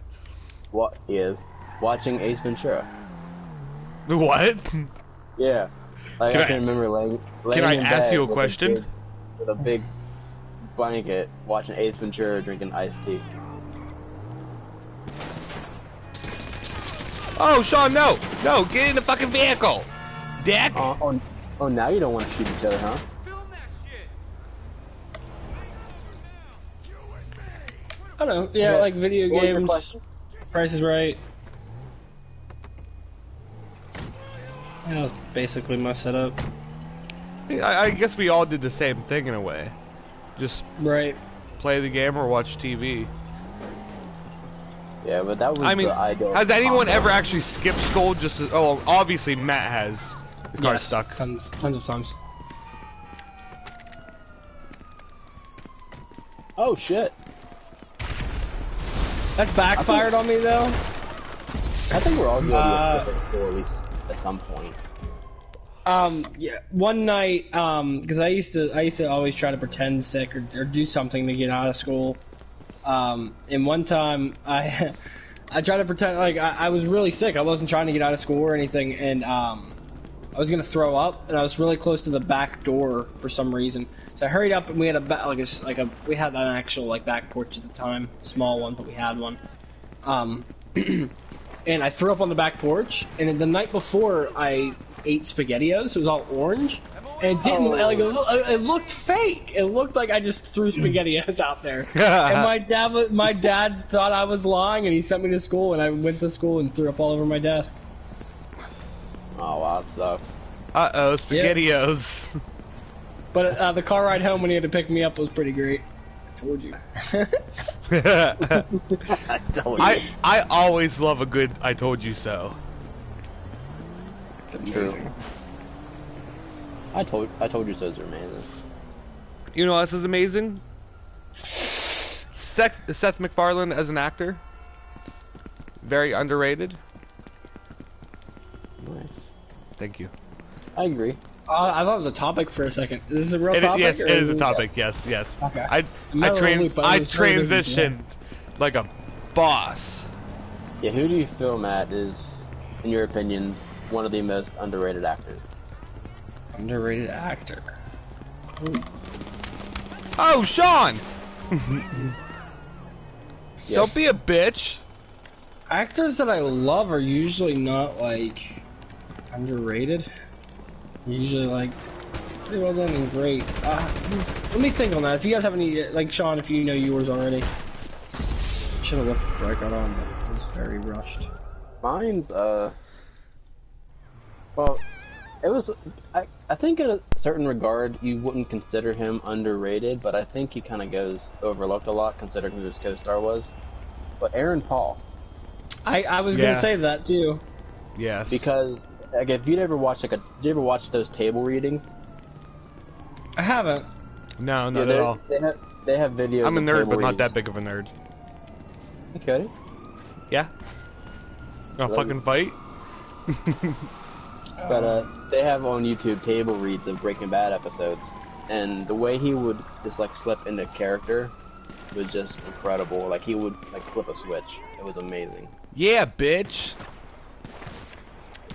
What is watching Ace Ventura? What? Yeah, like Can I I- can remember laying Can I in ask bed you a with question? with a big blanket, watching Ace Ventura, drinking iced tea. Oh, Sean, no! No, get in the fucking vehicle! Dick! Oh, now you don't want to shoot each other, huh? I don't know. Yeah, Yeah. like video What was your games. question? Price is Right. That was basically my setup. I guess we all did the same thing in a way. Just Right. play the game or watch TV. Yeah, but that was I mean, the ideal has anyone combo. ever actually skipped school just to... Oh, obviously Matt has. The car's Yes, stuck. Tons of times. Oh shit! That backfired on me though. I think we're all guilty of skipping school at least at some point. Yeah. One night, because I used to always try to pretend sick or do something to get out of school. And one time I tried to pretend like I was really sick. I wasn't trying to get out of school or anything, and I was gonna throw up, and I was really close to the back door for some reason. So I hurried up, and we had we had an actual like back porch at the time, small one, but we had one. And I threw up on the back porch, and then the night before I ate SpaghettiOs. It was all orange, and it didn't it looked fake. It looked like I just threw SpaghettiOs out there. And my dad thought I was lying, and he sent me to school, and I went to school and threw up all over my desk. Oh wow, that sucks. Uh-oh, SpaghettiOs. But the car ride home when he had to pick me up was pretty great. I told you. I told you. I always love a good I told you so. It's amazing. True. I told you so's are amazing. You know what else is amazing? Seth MacFarlane as an actor. Very underrated. Nice. Thank you. I agree. I thought it was a topic for a second. Is this a real topic? Yes, or it is a topic. Yes, yes. Okay. I transitioned like a boss. Yeah, who do you feel, Matt, is, in your opinion, one of the most underrated actors? Underrated actor. Oh, Sean! Yes. Don't be a bitch. Actors that I love are usually not like underrated. Usually like pretty well done and great. Let me think on that. If you guys have any, like Sean, if you know yours already. Should have looked before I got on, but it was very rushed. Mine's well, it was. I think in a certain regard you wouldn't consider him underrated, but I think he kind of goes overlooked a lot considering who his co-star was. But Aaron Paul. I was gonna say that too. Yes. Because like if you'd ever watch did you ever watch those table readings? I haven't. No, not at all. They have videos. I'm a of nerd, table but not readings. that big of a nerd. Okay. Yeah. Gonna fucking fight? But they have on YouTube table reads of Breaking Bad episodes, and the way he would just like slip into character was just incredible. Like he would like flip a switch. It was amazing. Yeah, bitch.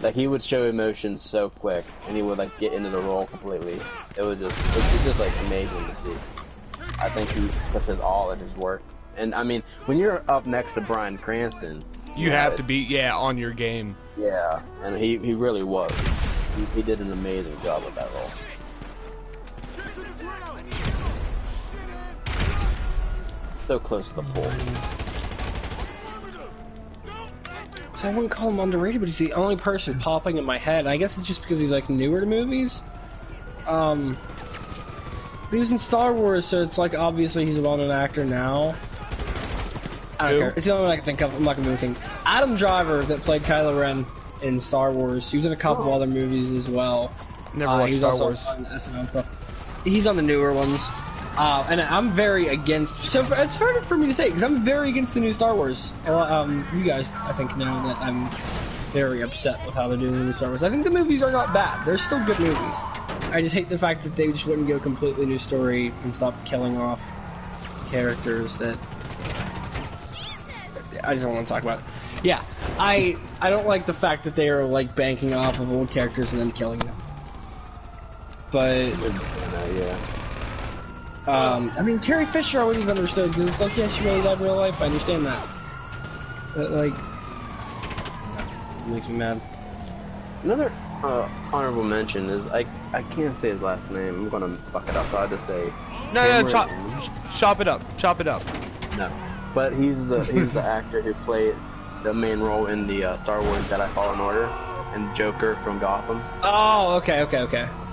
Like he would show emotions so quick, and he would like get into the role completely. It was just like amazing to see. I think he puts his all in his work. And I mean, when you're up next to Bryan Cranston, You have to be, on your game. yeah, and he really was. He did an amazing job with that role. So close to the pool. So I wouldn't call him underrated, but he's the only person popping in my head. I guess it's just because he's like newer to movies. But he was in Star Wars, so it's like obviously he's a well-known actor now. I don't Who? care. It's the only one I can think of. I'm not gonna do anything. Adam Driver that played Kylo Ren in Star Wars. He was in a couple other movies as well. Never watched he was Star also Wars. on SNL and stuff. He's on the newer ones. And I'm very against. So it's hard for me to say because I'm very against the new Star Wars. You guys, I think, know that I'm very upset with how they're doing the new Star Wars. I think the movies are not bad. They're still good movies. I just hate the fact that they just wouldn't go completely new story and stop killing off characters that I just don't want to talk about it. Yeah, I don't like the fact that they are like banking off of old characters and then killing them. But Yeah. I mean, Carrie Fisher I wouldn't have understood because it's like, yeah, she really died in real life. I understand that. But like, this makes me mad. Another honorable mention is I can't say his last name. I'm gonna fuck it up, so I'll just say No, Cameron- chop it up. Chop it up. No, but he's the actor who played the main role in the Star Wars Jedi Fallen Order and Joker from Gotham. Oh, okay.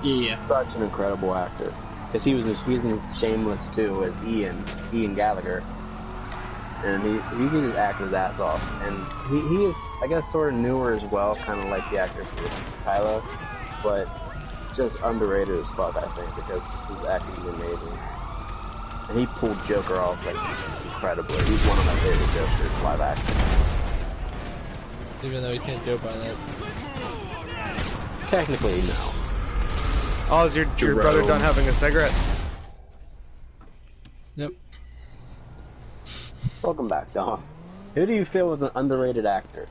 Yeah. Such an incredible actor. Because he's in Shameless too with Ian Gallagher, and he can just act his ass off. And he is, I guess, sort of newer as well, kind of like the actor for Kylo, but just underrated as fuck, I think, because his acting is amazing. And he pulled Joker off like incredibly. He's one of my favorite Jokers live action. Even though you can't go by that. Technically, no. Oh, is your brother Jerome. done having a cigarette? Yep. Welcome back, Dom. Who do you feel was an underrated actor?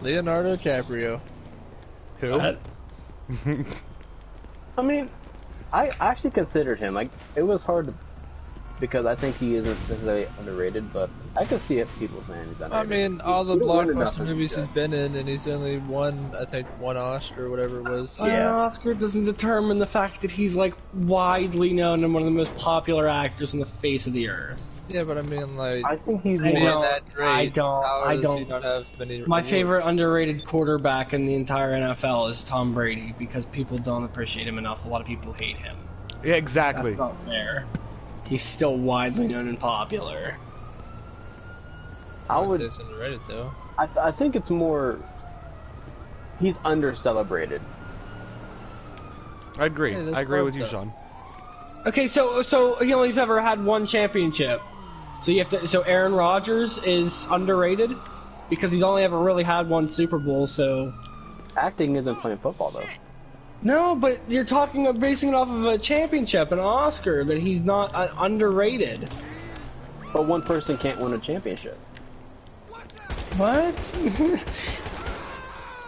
Leonardo DiCaprio. Who? I mean, I actually considered him. Like, it was hard to, because I think he isn't necessarily underrated, but I could see it people saying he's I underrated. mean, all the He don't win enough blockbuster as movies a he's guy. been in, and he's only won, I think, one Oscar or whatever it was. An Oscar doesn't determine the fact that he's like widely known and one of the most popular actors on the face of the earth. Yeah, but I mean, like, I think he's I being don't- that great, I don't- how I does he don't- not have many My awards? favorite underrated quarterback in the entire NFL is Tom Brady because people don't appreciate him enough. A lot of people hate him. Yeah, exactly. That's not fair. He's still widely known and popular. I I would say would. it's underrated, though. I think it's more. He's under celebrated. I agree. Hey, that's I agree with you, part of Sean. Okay, so he only's ever had one championship. So you have to. So Aaron Rodgers is underrated because he's only ever really had one Super Bowl. So Acting isn't playing football though. no, but you're talking of basing it off of a championship, an Oscar, that he's not underrated. But one person can't win a championship. What?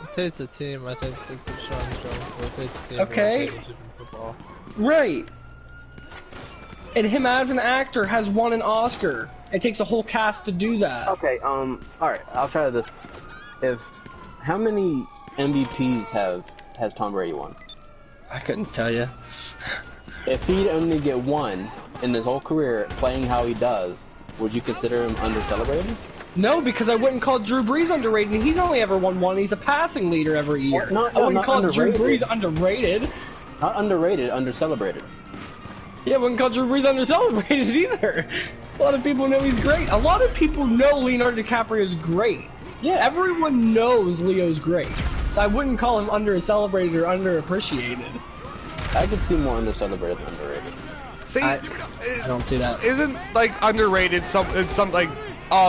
It takes a team, I think that's what Sean's going for. It takes a team Okay. to win a championship in football. Right. And him as an actor has won an Oscar. It takes a whole cast to do that. Okay. Alright. I'll try this. How many MVPs has Tom Brady won? I couldn't tell you. If he'd only get one in his whole career playing how he does, would you consider him under celebrated? No, because I wouldn't call Drew Brees underrated. He's only ever won one. He's a passing leader every year. I wouldn't call Drew Brees underrated. Not underrated, under-celebrated. Yeah, I wouldn't call Drew Brees under-celebrated either. A lot of people know he's great. A lot of people know Leonardo DiCaprio is great. Yeah, everyone knows Leo's great. So I wouldn't call him under-celebrated or underappreciated. I could see more under-celebrated than underrated. See, I don't see that. Isn't like underrated some like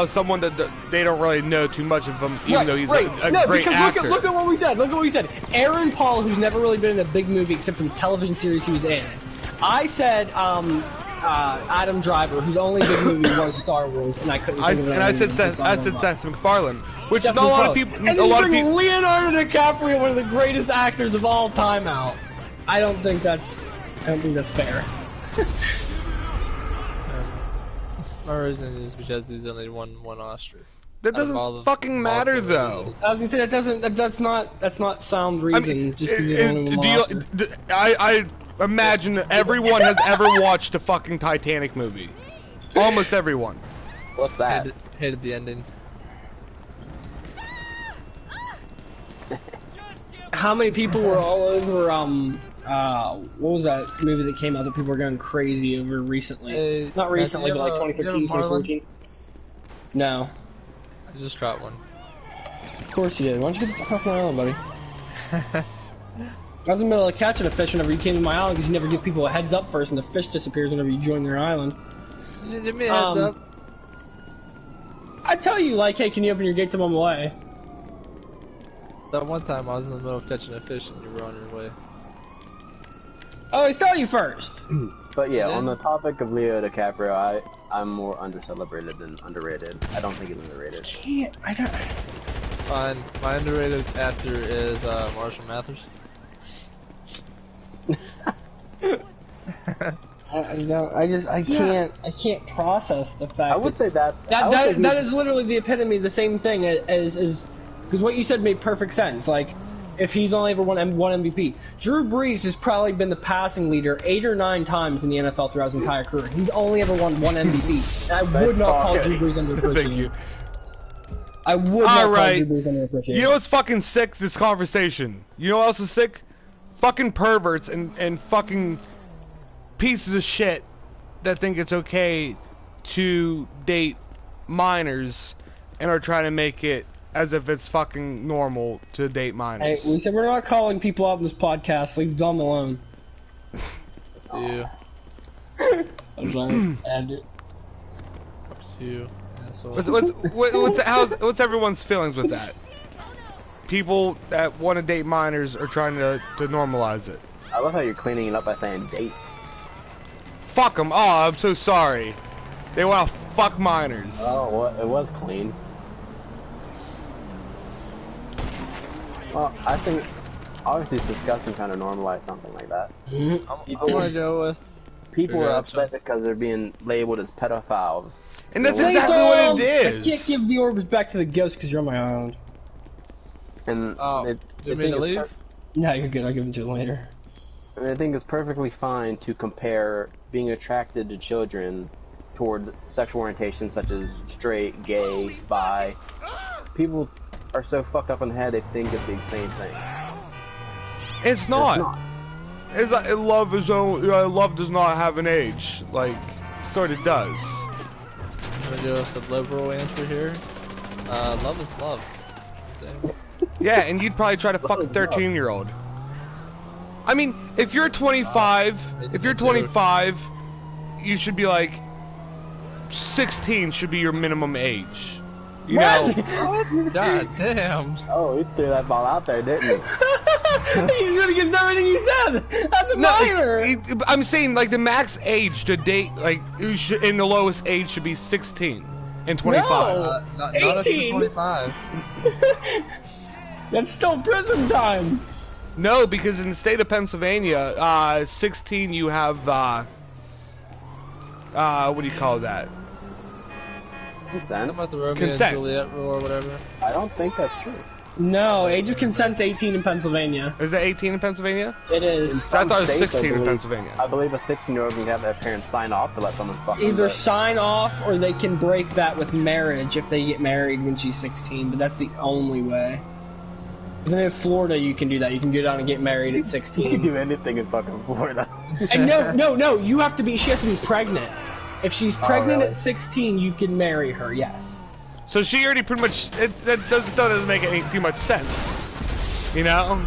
someone that they don't really know too much of him, even though he's a no, great because actor. Look at what we said. Look at what we said. Aaron Paul, who's never really been in a big movie except for the television series he was in. I said Adam Driver, whose only big movie was Star Wars, and I couldn't. Think of I said Seth MacFarlane, which Seth is not a lot of people. And then you bring Leonardo DiCaprio, one of the greatest actors of all time, out. I don't think that's fair. My reason is because he's only won one Oscar. That doesn't fucking matter, though. I was gonna say that's not sound reason. I mean, just because you only won Oscar. I imagine everyone has ever watched a fucking Titanic movie. Almost everyone. What's that? Hated the ending. How many people were all over what was that movie that came out that people were going crazy over recently? Not recently, but like 2013, 2014. No. I just caught one. Of course you did. Why don't you get the fuck off my island, buddy? I was in the middle of catching a fish whenever you came to my island because you never give people a heads up first and the fish disappears whenever you join their island. Give me a heads up. I tell you, like, hey, can you open your gates? I'm on my way. That one time I was in the middle of catching a fish and you were on your way. Oh, I saw you first. But yeah, on the topic of Leo DiCaprio, I'm more under-celebrated than underrated. I don't think he's underrated. I don't... Fine. My underrated actor is Marshall Mathers. I can't process the fact. I would say that is literally the epitome, the same thing as because what you said made perfect sense. Like, if he's only ever won one MVP, Drew Brees has probably been the passing leader 8 or 9 times in the NFL throughout his entire career. He's only ever won one MVP. And I would not call Drew Brees underappreciated. Thank you. I would not call Drew Brees underappreciated. You know what's fucking sick? This conversation. You know what else is sick? Fucking perverts and fucking pieces of shit that think it's okay to date minors and are trying to make it as if it's fucking normal to date minors. Hey, we said we're not calling people out in this podcast. Leave them alone. Yeah. I'm sorry. Add it. Up to you, asshole. What's everyone's feelings with that? People that want to date minors are trying to normalize it. I love how you're cleaning it up by saying date. Fuck them. Oh, I'm so sorry. They want to fuck minors. Oh, well, it was clean. Well, I think obviously it's disgusting trying to normalize something like that. I want to go with... People are upset because they're being labeled as pedophiles. And that's exactly what it is. I can't give the orbits back to the ghost because you're on my island. And you mean to leave? No, you're good. I'll give them to you later. And I think it's perfectly fine to compare being attracted to children towards sexual orientations such as straight, gay, bi. People are so fucked up in the head they think it's the same thing. It's not. It's like, love does not have an age. Like, sort of does. I'm gonna go with the liberal answer here. Love is love. Same. Yeah, and you'd probably try to fuck a 13-year-old. I mean, if you're 25, you should be like 16 should be your minimum age. You know? God damn. Oh, he threw that ball out there, didn't he? He's really against everything you said. That's a minor. I'm saying like the max age to date, like in the lowest age should be 16 and 25. No, not if you're 25. That's still prison time. No, because in the state of Pennsylvania, 16 you have what do you call that? Consent? About the Romeo Consent. and Juliet rule or whatever. I don't think that's true. No, age of consent's 18 in Pennsylvania. Is it 18 in Pennsylvania? It is. I thought it was States, 16 in Pennsylvania. I believe a 16-year-old can have their parents sign off to let someone fuck them, Either but- sign off or they can break that with marriage if they get married when she's 16, but that's the only way. Because in Florida, you can do that. You can go down and get married at You can 16. do anything in fucking Florida. And no, you have to be. She has to be pregnant. If she's pregnant really? at 16, you can marry her. Yes. So she already pretty much. That doesn't make any too much sense. You know?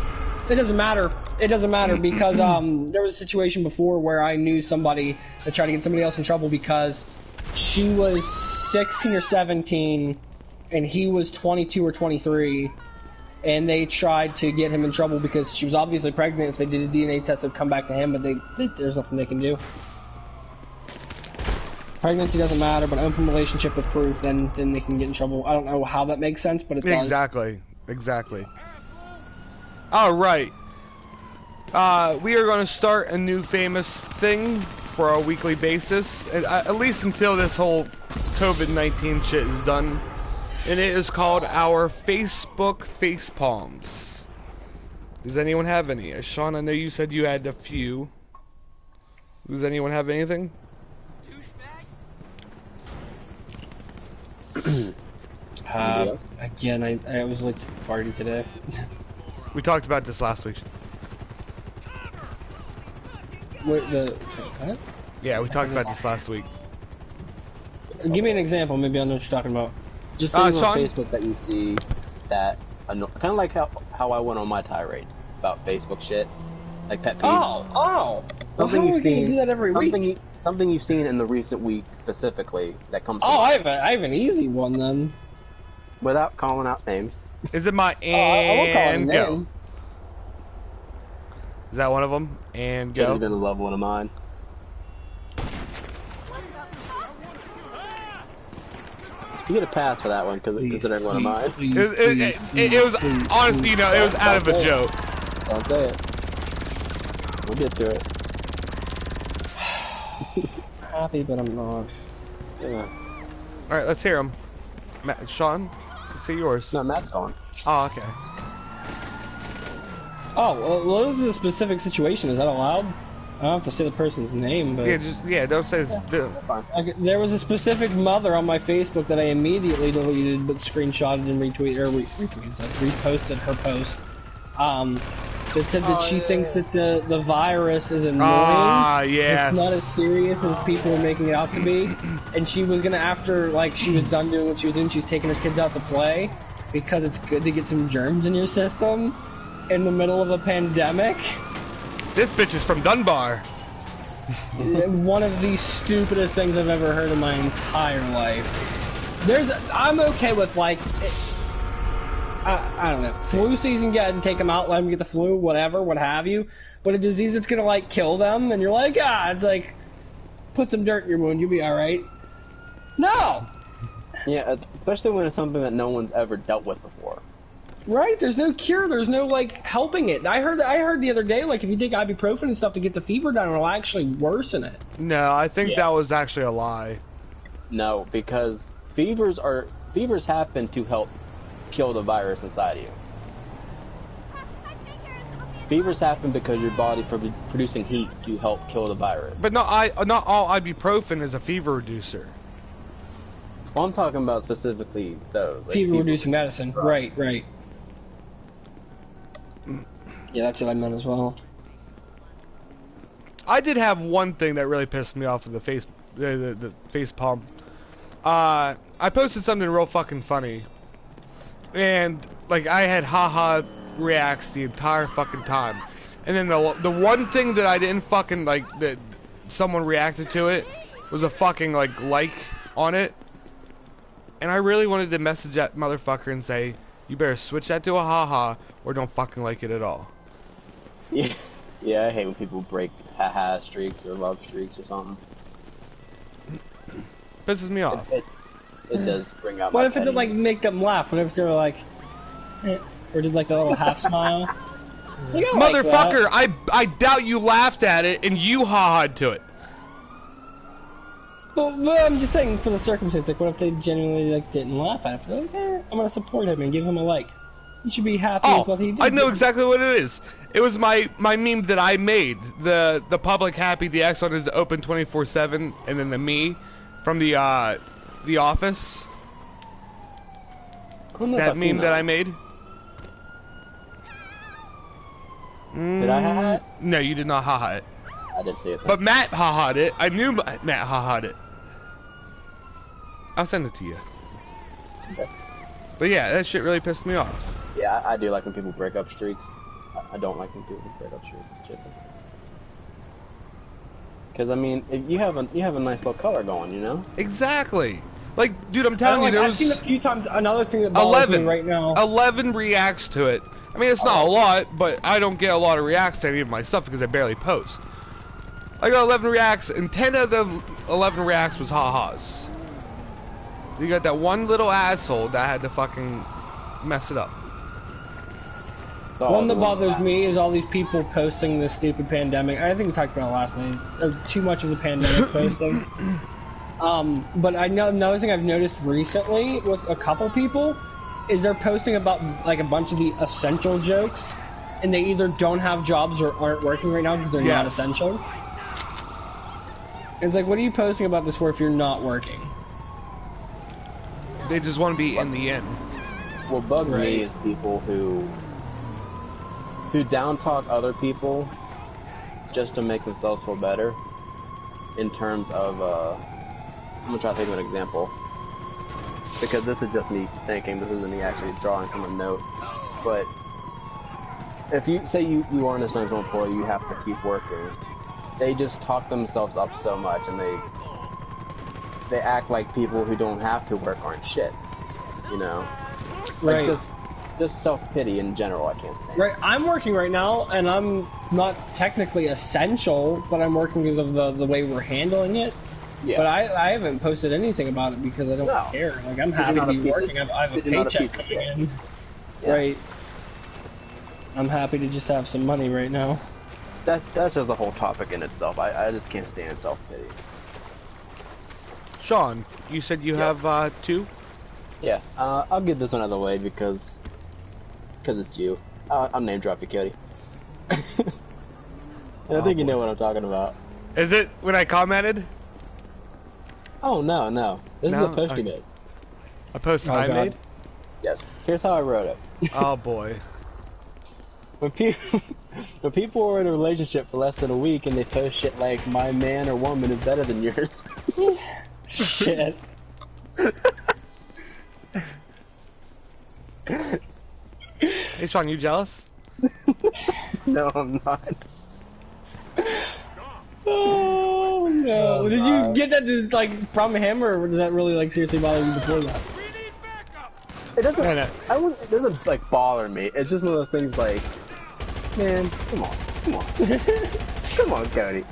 It doesn't matter. It doesn't matter because there was a situation before where I knew somebody that tried to get somebody else in trouble because she was 16 or 17 and he was 22 or 23, and they tried to get him in trouble because she was obviously pregnant. If they did a DNA test, it would come back to him, but there's nothing they can do. Pregnancy doesn't matter, but open relationship with proof, then they can get in trouble. I don't know how that makes sense, but it does. Exactly. All right. We are going to start a new famous thing for a weekly basis, at least until this whole COVID-19 shit is done. And it is called our Facebook Facepalms. Does anyone have any? Sean, I know you said you had a few. Does anyone have anything? Again, I was late to the party today. We talked about this last week. What? Yeah, we talked about this last week. Give me an example. Maybe I know what you're talking about. Just things on Sean? Facebook that you see that kind of like how I went on my tirade about Facebook shit, like pet peeves. Oh. Something Well, how you've are we gonna seen. do that every week? Something you've seen in the recent week specifically that comes. Oh, I have an easy one then. Without calling out names. Is it my I won't call it a and go? name. Is that one of them? And Could go. have been a loved one of mine. You get a pass for that one because it's considered one of mine. It was honestly, you know, it was out of a joke. Don't say it. We'll get to it. Happy, but I'm not. Yeah. All right, let's hear him. Sean, let's hear yours. No, Matt's gone. Oh, okay. Oh, well, this is a specific situation. Is that allowed? I don't have to say the person's name, but Don't say. there was a specific mother on my Facebook that I immediately deleted, but screenshotted and reposted her post. That said that she thinks that the virus is annoying. Ah, yes. It's not as serious as people are making it out to be. And she was gonna, after like she was done doing what she was doing, she's taking her kids out to play because it's good to get some germs in your system in the middle of a pandemic. This bitch is from Dunbar. One of the stupidest things I've ever heard in my entire life. I'm okay with like, I don't know, flu season, go ahead and take them out, let them get the flu, whatever, what have you. But a disease that's gonna like kill them, and you're like, it's like, put some dirt in your wound, you'll be alright. No! Yeah, especially when it's something that no one's ever dealt with before. Right? There's no cure. There's no like helping it. I heard the other day, like if you take ibuprofen and stuff to get the fever down, it'll actually worsen it. No, I think that was actually a lie. No, because fevers happen to help kill the virus inside of you. Fevers happen because your body's producing heat to help kill the virus. But not all ibuprofen is a fever reducer. Well, I'm talking about specifically those. Like Fever-reducing medicine. Right. Yeah, that's what I meant as well. I did have one thing that really pissed me off with the face palm. I posted something real fucking funny, and like I had haha reacts the entire fucking time, and then the one thing that I didn't fucking like that someone reacted to it was a fucking like on it, and I really wanted to message that motherfucker and say, you better switch that to a haha or don't fucking like it at all. Yeah, I hate when people break haha streaks or love streaks or something. Pisses me off. It does bring out. What my if it did petty- like make them laugh? What if they were like, or did like the little half smile? Like, I like Motherfucker, that. I doubt you laughed at it and you ha-ha'd to it. But I'm just saying for the circumstance, like what if they genuinely like didn't laugh at it? But, like, I'm gonna support him and give him a like. You should be happy Oh, with what he did. I know exactly what it is. It was my meme that I made. The public happy, the X on is open 24/7, and then the me from the Office. That meme that I made. Did I haha it? No, you did not haha it. I did see it. But Matt haha'd it. I knew Matt haha'd it. I'll send it to you. Okay. But yeah, that shit really pissed me off. Yeah, I do like when people break up streaks. I don't like when people break up streaks. Because I mean, if you have a nice little color going, you know. Exactly. Like, dude, I'm telling you, there I've was seen a few times. Another thing that bothers me right now. 11 reacts to it. I mean, it's not a lot, but I don't get a lot of reacts to any of my stuff because I barely post. I got 11 reacts, and 10 of the 11 reacts was ha-has. You got that one little asshole that had to fucking mess it up. One that bothers me is all these people posting this stupid pandemic. I think we talked about it last night. Too much of the pandemic posting. But I know another thing I've noticed recently with a couple people is they're posting about like a bunch of the essential jokes, and they either don't have jobs or aren't working right now because they're not essential. It's like, what are you posting about this for if you're not working? They just want to be in the end. What bugs me is people who down talk other people just to make themselves feel better. In terms of, I'm gonna try to think of an example because this is just me thinking. This isn't me actually drawing from a note. But if you say you are an essential employee, you have to keep working. They just talk themselves up so much, and they act like people who don't have to work aren't shit, you know? Right. Like just self-pity in general, I can't stand. Right, I'm working right now, and I'm not technically essential, but I'm working because of the way we're handling it. Yeah. But I haven't posted anything about it because I don't care. Like, I'm happy to be working. I have a paycheck coming in. Yeah. Right. I'm happy to just have some money right now. That's just a whole topic in itself. I just can't stand self-pity. Sean, you said you have 2? Yeah, I'll get this one out of the way because it's you. I'll name drop you, Cody. I think you know what I'm talking about. Is it when I commented? Oh, no. This is a post you made. A post I made? Yes. Here's how I wrote it. Oh, boy. When people are in a relationship for less than a week and they post shit like, my man or woman is better than yours. Shit. Hey, Sean, you jealous? No, I'm not. Oh no! Did you get that just like from him, or does that really like seriously bother you before that? It doesn't. It doesn't like bother me. It's just one of those things like, man, come on, come on, Cody.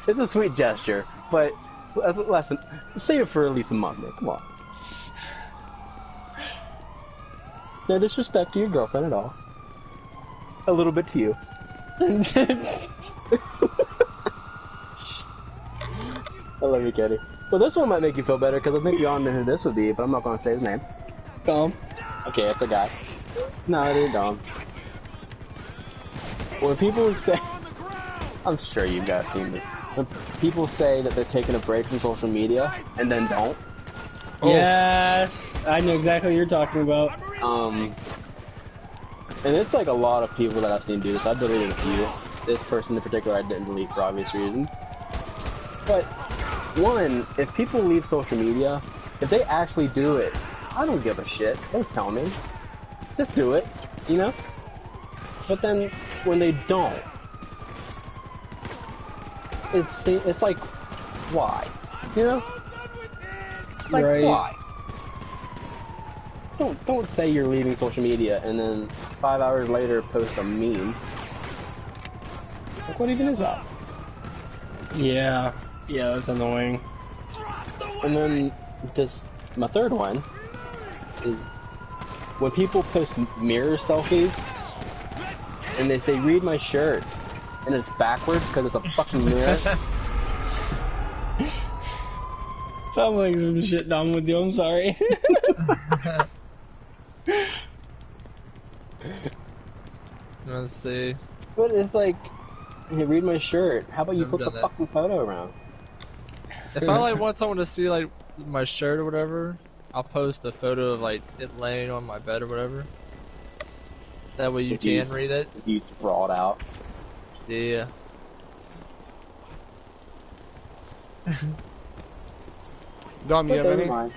It's a sweet gesture, but listen, save it for at least a month, man. Come on. No disrespect to your girlfriend at all. A little bit to you. I love you, Cody. Well, this one might make you feel better because I think you all know who this would be, but I'm not going to say his name. Dom. Okay, it's a guy. No, it ain't Dom. When people say, I'm sure you guys seen this. When people say that they're taking a break from social media and then don't. Oh. Yes, I know exactly what you're talking about. And it's like a lot of people that I've seen do this. I've deleted a few. This person in particular I didn't delete for obvious reasons. But, one, if people leave social media, if they actually do it, I don't give a shit. Don't tell me. Just do it, you know? But then, when they don't, it's like, why? You know? Like, why? Don't say you're leaving social media and then 5 hours later post a meme. Like, what even is that? Yeah, that's annoying. And then my third one is when people post mirror selfies and they say, read my shirt, and it's backwards because it's a fucking mirror. Sounds like some shit done with you, I'm sorry. gonna see. But it's like, hey, read my shirt. How about you Never flip the done that. fucking photo around? If I like want someone to see like my shirt or whatever, I'll post a photo of like it laying on my bed or whatever. That way you If you- can read it. If you sprawled out. Yeah. Dom, you But have never any? mind.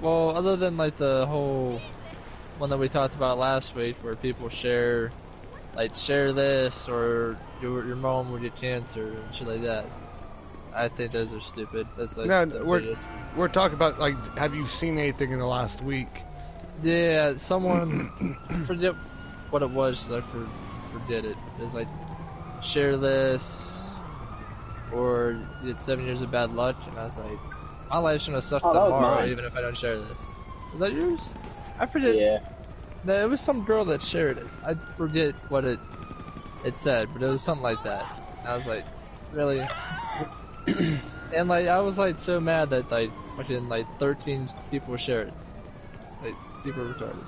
Well, other than like the whole one that we talked about last week, where people share, like share this or your mom will get cancer and shit like that. I think those are stupid. That's like No, the we're- biggest. We're talking about, like, have you seen anything in the last week? Yeah, someone I forget what it was 'cause I forget it. It was like share this or you had 7 years of bad luck, and I was like, my life's gonna suck Oh, that was tomorrow mine. even if I don't share this. Is that yours? I forget. Yeah. No, it was some girl that shared it. I forget what it said, but it was something like that. And I was like, really? And like I was like so mad that like fucking like 13 people shared it. Like these people are retarded.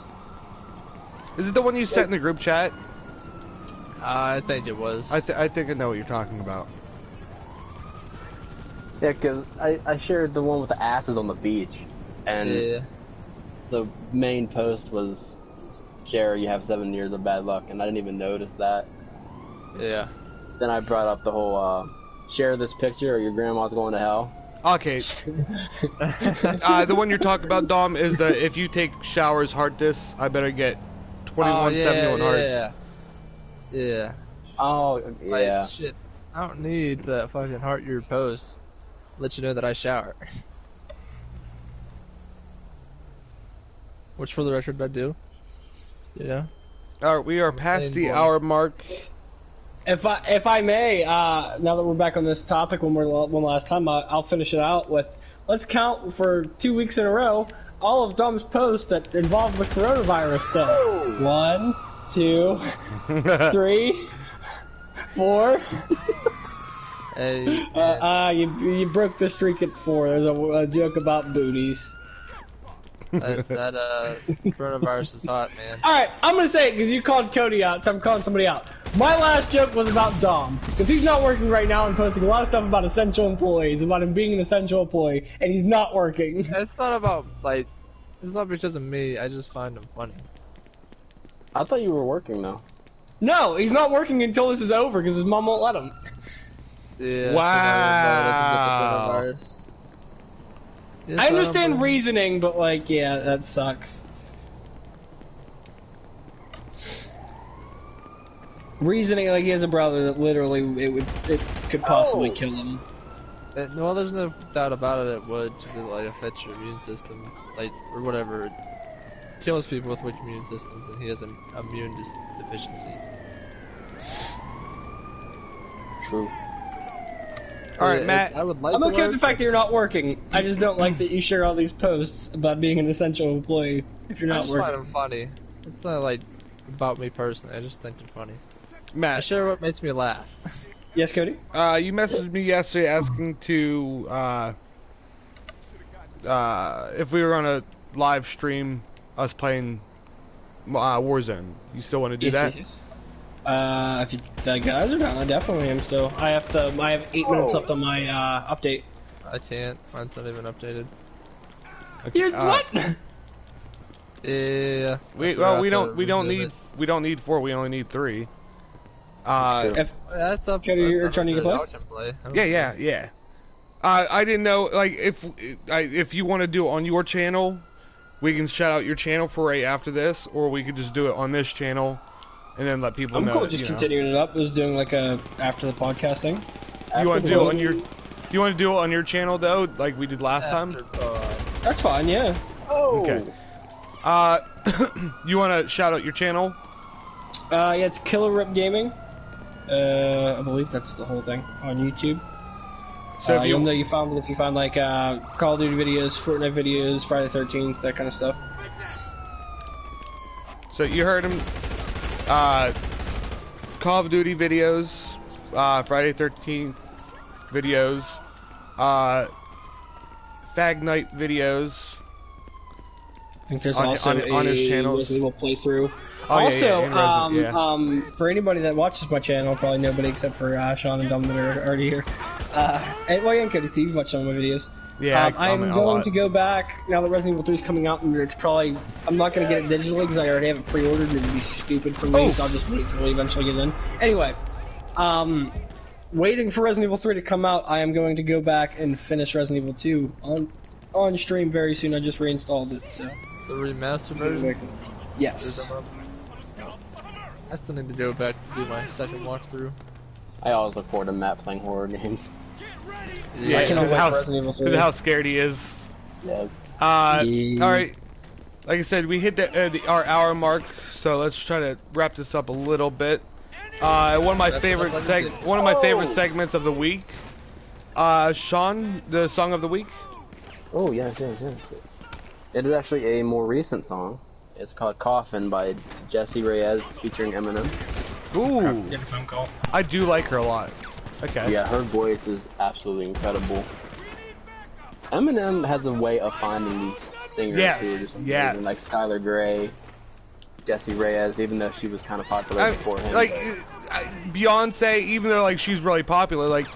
Is it the one you sent in the group chat? I think it was. I think I know what you're talking about. Yeah, because I shared the one with the asses on the beach. And Yeah. the main post was, share, you have 7 years of bad luck. And I didn't even notice that. Yeah. Then I brought up the whole, share this picture or your grandma's going to hell. Okay. The one you're talking about, Dom, is the if you take showers heart this, I better get 2171 hearts. Yeah. Yeah. Oh, Like, yeah. shit. I don't need that fucking heart your post to let you know that I shower. Which, for the record, I do. Yeah. Alright, we are past Plain the boy. hour mark. If I may, now that we're back on this topic one last time, I'll finish it out with, let's count for 2 weeks in a row all of Dom's posts that involve the coronavirus stuff. 1, 2, 3, 4. Hey, man, You broke the streak at 4. There's a joke about booties. that coronavirus is hot, man. Alright, I'm gonna say it because you called Cody out, so I'm calling somebody out. My last joke was about Dom, because he's not working right now and posting a lot of stuff about essential employees, about him being an essential employee, and he's not working. It's not about, like, it's not because of me, I just find them funny. I thought you were working, though. No, he's not working until this is over because his mom won't let him. Yeah, Wow. so now it's a Yes, I understand don't- reasoning, but like, yeah, that sucks. Reasoning, like he has a brother that literally it could possibly kill him. Well, there's no doubt about it. It would, because it like affects your immune system, like or whatever. It kills people with weak immune systems, and he has an immune deficiency. True. Alright, Matt. I would like. I'm to okay with the work, fact that you're not working. I just don't like that you share all these posts about being an essential employee if you're I not just find working. them funny. It's not like about me personally. I just think they're funny. I Matt, share what makes me laugh. Yes, Cody? you messaged me yesterday asking to, if we were on a live stream us playing Warzone. You still want to do that? If you guys are down, I definitely am still. I have 8 minutes left on my update. I can't. Mine's not even updated. You're, what? Yeah. We don't need 4. We only need 3. If That's up. Cody, you're up trying to get y'all play? can play. I don't Yeah. care. I didn't know, like, if you want to do it on your channel, we can shout out your channel for right after this, or we could just do it on this channel, and then let people I'm know. cool that, just you know. continuing it up. I was doing like a after the podcast thing. You want to do it on your? You want to do it on your channel though, like we did last time? That's fine, yeah. Oh! Okay. You want to shout out your channel? Yeah, it's Killer Rip Gaming. I believe that's the whole thing on YouTube. So if You'll know you found it if you found like Call of Duty videos, Fortnite videos, Friday the 13th, that kind of stuff. So you heard him. Call of Duty videos, Friday 13th videos, Fag Night videos, think there's On- also on his a channels. Resident Evil playthrough. Oh, Also, in Resident, for anybody that watches my channel, probably nobody except for Sean and Dom that are already here. And, well, yeah, and Cody too. You watch some of my videos. Yeah, I I'm comment a going lot. to go back now that Resident Evil 3 is coming out, and it's probably I'm not going to get it digitally because I already have it pre-ordered. It would be stupid for me, so I'll just wait till we eventually get it in. Anyway, waiting for Resident Evil 3 to come out, I am going to go back and finish Resident Evil 2 on stream very soon. I just reinstalled it, so. The remastered version? Yes. I still need to go back to do my second walkthrough. I always look forward to Matt playing horror games. Yeah, I cannot because wait how, for Resident Evil 3. because of how scared he is. Yeah. Yeah. Alright. Like I said, we hit our hour mark, so let's try to wrap this up a little bit. One of my favorite segments of the week. Sean, the song of the week. Oh, yes. It is actually a more recent song. It's called Coffin by Jessie Reyez featuring Eminem. Ooh, Get a phone call. I do like her a lot. Okay. Yeah, her voice is absolutely incredible. Eminem has a way of finding these singers Yes, who are just amazing, yes. like Skylar Grey, Jessie Reyez, even though she was kind of popular before him. Like Beyonce, even though like she's really popular, like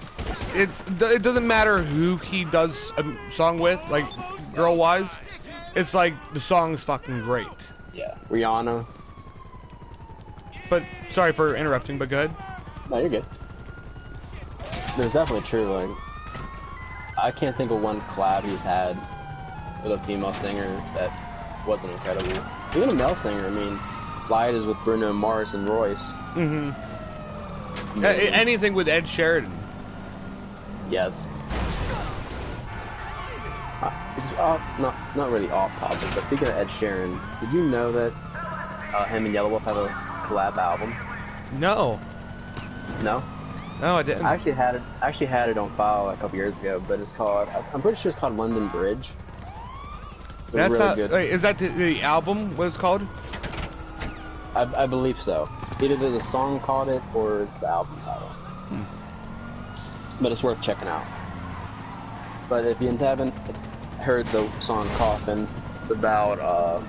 it doesn't matter who he does a song with, like girl wise. It's like the song's fucking great. Yeah, Rihanna. But sorry for interrupting, but go ahead. No, you're good. There's definitely true. Like, I can't think of one collab he's had with a female singer that wasn't incredible. Even a male singer. I mean, Light is with Bruno Mars and Royce. Mm-hmm. Anything with Ed Sheeran. Yes. It's not really off topic, but speaking of Ed Sheeran, did you know that him and Yellow Wolf have a collab album? No. No? No, I didn't. I actually had it on file a couple years ago, but it's called, I'm pretty sure it's called London Bridge. It's That's really not. good. Wait, is that the album? What it's called? I believe so. Either there's a song called it or it's the album title. But it's worth checking out. But if you haven't heard the song Coffin, it's about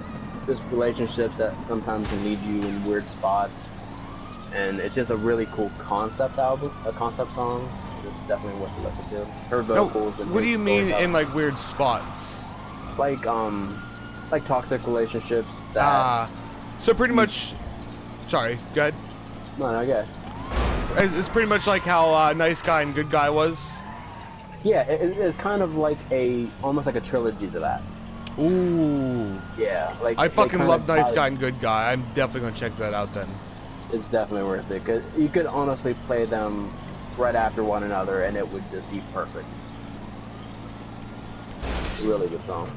just relationships that sometimes can lead you in weird spots. And it's just a really cool concept album, a concept song. It's definitely worth to listen to. Her vocals and What do you mean storytelling. in like weird spots? Like toxic relationships that So pretty much. Sorry, go ahead. no, okay. It's pretty much like how Nice Guy and Good Guy was. Yeah, it's kind of like almost like a trilogy to that. Ooh. Yeah, like I they fucking kinda love Nice tied- Guy and Good Guy. I'm definitely gonna check that out then. It's definitely worth it, because you could honestly play them right after one another and it would just be perfect. Really good song.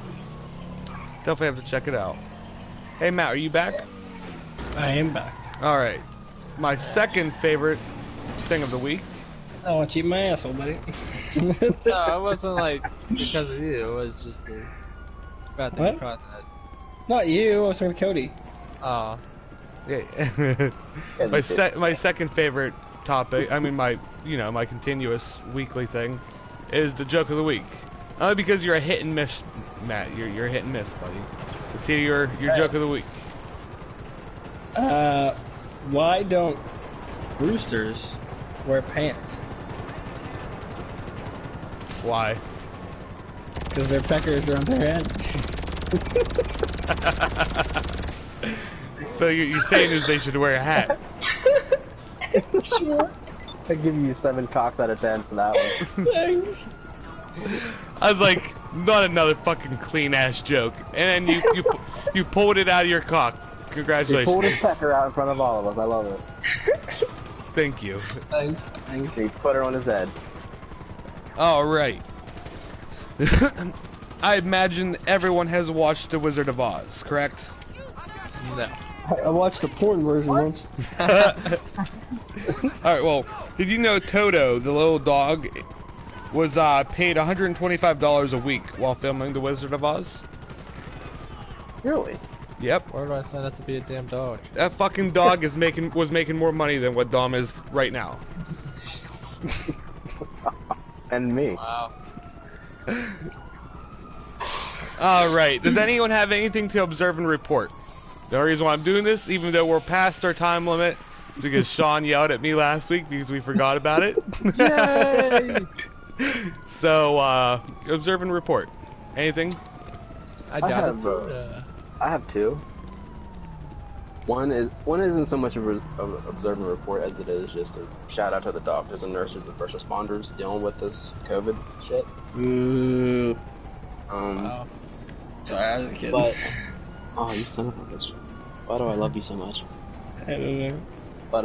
Definitely have to check it out. Hey Matt, are you back? I am back. All right. My second favorite thing of the week. I want to eat my asshole, buddy. No, it wasn't like because of you. It was just the bad thing What? you caught that. Not you. I was talking to Cody. Oh, Yeah. my second favorite topic. I mean my continuous weekly thing is the joke of the week. Only because you're a hit and miss, Matt. You're a hit and miss, buddy. Let's hear your joke of the week. Why don't roosters wear pants? Why? Because their peckers are on their head. So you're saying is they should wear a hat? Sure. I give you 7 cocks out of 10 for that one. Thanks. I was like, not another fucking clean ass joke, and then you pulled it out of your cock. You Congratulations. pulled his pecker out in front of all of us. I love it. Thank you. Thanks. Thanks. He put her on his head. All right. I imagine everyone has watched The Wizard of Oz, correct? no. I watched the porn version once. Alright, well, did you know Toto, the little dog, was paid $125 a week while filming The Wizard of Oz? Really? Yep. Why do I sign up to be a damn dog? That fucking dog was making more money than what Dom is right now. And me. Wow. Alright, does anyone have anything to observe and report? The only reason why I'm doing this, even though we're past our time limit, is because Sean yelled at me last week because we forgot about it. Yay! So, observe and report. Anything? I doubt have, it. I have two. One isn't so much of an observe and report as it is just a shout out to the doctors and nurses and first responders dealing with this COVID shit. Wow. Sorry, I was a kid. But oh, you son of a bitch! Why do I love you so much? I don't know. But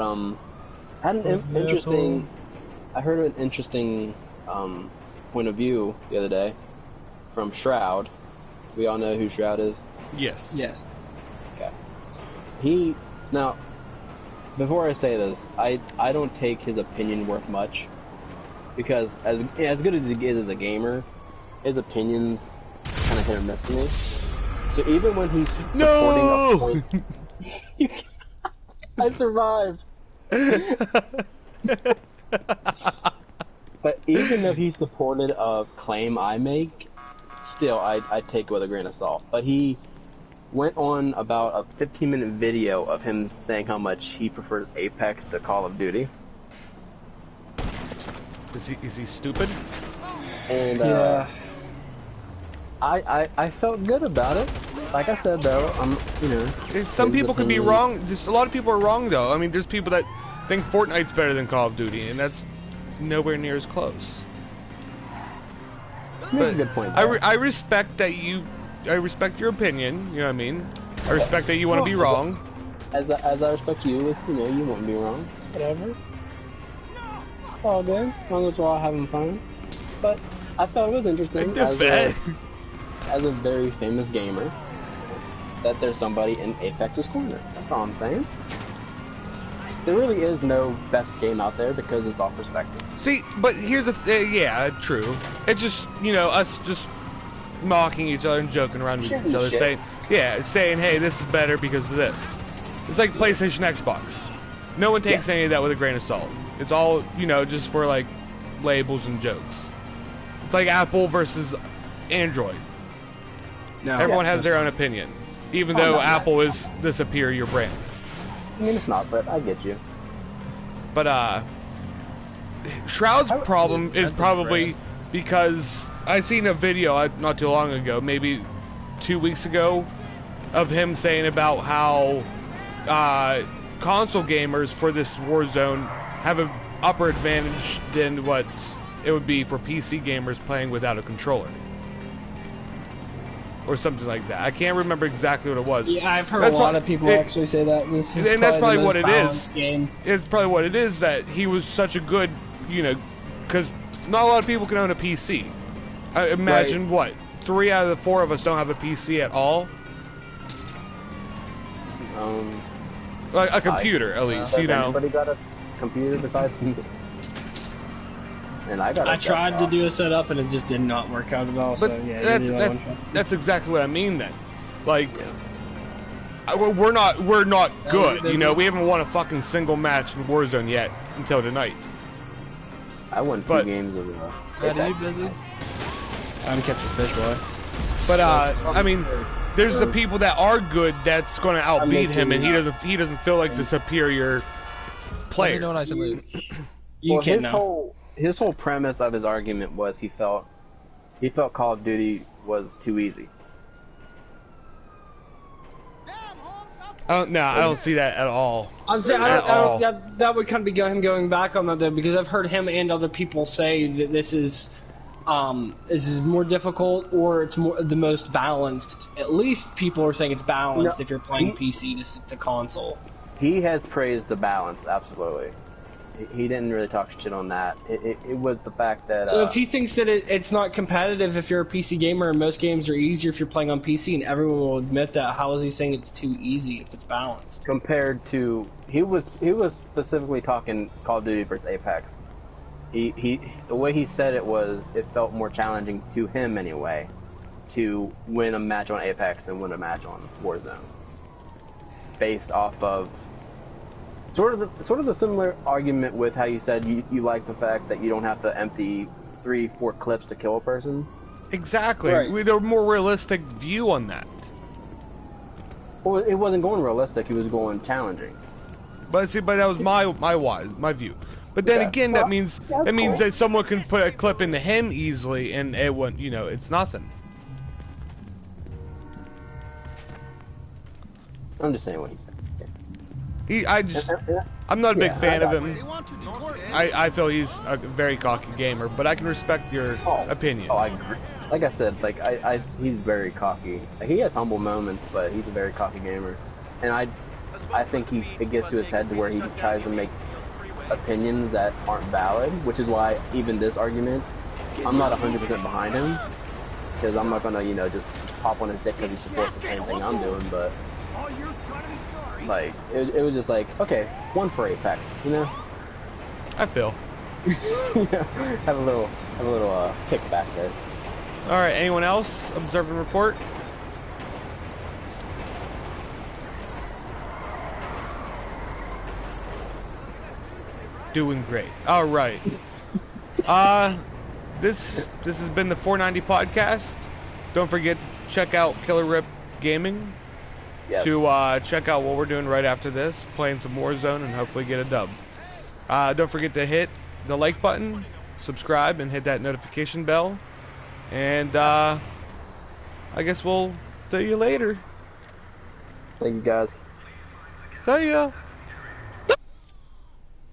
had an interesting. I heard an interesting point of view the other day from Shroud. We all know who Shroud is. Yes. Yes. Okay. Now, before I say this, I don't take his opinion worth much because as good as he is as a gamer, his opinions kind of hit or miss for me. So even when he's supporting a point, I survived. But even if he supported a claim I make, still I take it with a grain of salt. But he went on about a 15-minute video of him saying how much he prefers Apex to Call of Duty. Is he stupid? And Yeah. I felt good about it. Like I said though, Some his people could be opinion- wrong. Just a lot of people are wrong though. I mean, there's people that think Fortnite's better than Call of Duty, and that's nowhere near as close. He makes a good point. I respect that you. I respect your opinion. You know what I mean? I respect that you want to be wrong. As I respect you, if you won't be wrong. Whatever. It's all good, as long as we're all having fun. But I thought it was interesting as a very famous gamer that there's somebody in Apex's corner. That's all I'm saying. There really is no best game out there because it's all perspective. See, but here's the yeah, true. It's just us just mocking each other and joking around with each other, saying hey, this is better because of this. It's like PlayStation, Xbox. No one takes any of that with a grain of salt. It's all just for like labels and jokes. It's like Apple versus Android. No. Everyone has their own opinion, even though Apple is the superior brand. I mean, it's not, but I get you. But Shroud's problem is probably because I seen a video not too long ago, maybe 2 weeks ago, of him saying about how console gamers for this Warzone have an upper advantage than what it would be for PC gamers playing without a controller. Or something like that. I can't remember exactly what it was. Yeah, I've heard a lot of people actually say that. This is and that's probably what it is. Game. It's probably what it is that he was such a good, because not a lot of people can own a PC. I imagine what 3 out of the 4 of us don't have a PC at all. Like a computer, at least. Has anybody got a computer besides me? And I tried to do a setup and it just did not work out at all. But so yeah, that's exactly what I mean then. Like, we're not good. We haven't won a fucking single match in Warzone yet until tonight. I won 2 games of Matt, are you busy? I'm catching fish, boy. But I mean, there's the people that are good that's going to outbeat him, and he doesn't feel like the superior player. Let me know when I should leave. His whole premise of his argument was he felt Call of Duty was too easy. I don't see that at all. That would kind of be him going back on that though, because I've heard him and other people say that this is more difficult or it's the most balanced. At least people are saying it's balanced if you're playing PC to console. He has praised the balance, absolutely. He didn't really talk shit on that. It was the fact that... So if he thinks that it's not competitive if you're a PC gamer and most games are easier if you're playing on PC and everyone will admit that, how is he saying it's too easy if it's balanced? Compared to... He was specifically talking Call of Duty versus Apex. The way he said it was, it felt more challenging to him anyway to win a match on Apex and win a match on Warzone. Based off of... Sort of the similar argument with how you said you like the fact that you don't have to empty 3-4 clips to kill a person. Exactly. Right. We had a more realistic view on that. Well, it wasn't going realistic. He was going challenging. But see, but that was my view. But then Okay. again, Well, that means yeah, that's cool. that someone can put a clip into him easily, and it won't. You know, it's nothing. I'm just saying what he said. I'm not a big Yeah, fan of I- him. I feel he's a very cocky gamer, but I can respect your opinion. Oh, I agree. Like I said, he's very cocky. He has humble moments, but he's a very cocky gamer, and I think it gets to his head to where he tries to make opinions that aren't valid, which is why even this argument, I'm not 100% behind him, because I'm not gonna, just pop on his dick because he supports the same thing I'm doing, but like, it was just like, okay, 1 for Apex, I feel. have a little kickback there. All right. Anyone else? Observe and report. Doing great. All right. This has been the 490 podcast. Don't forget to check out Killer Rip Gaming Yes. to check out what we're doing right after this, playing some Warzone and hopefully get a dub. Don't forget to hit the like button, subscribe, and hit that notification bell. And I guess we'll see you later. Thank you guys. See ya.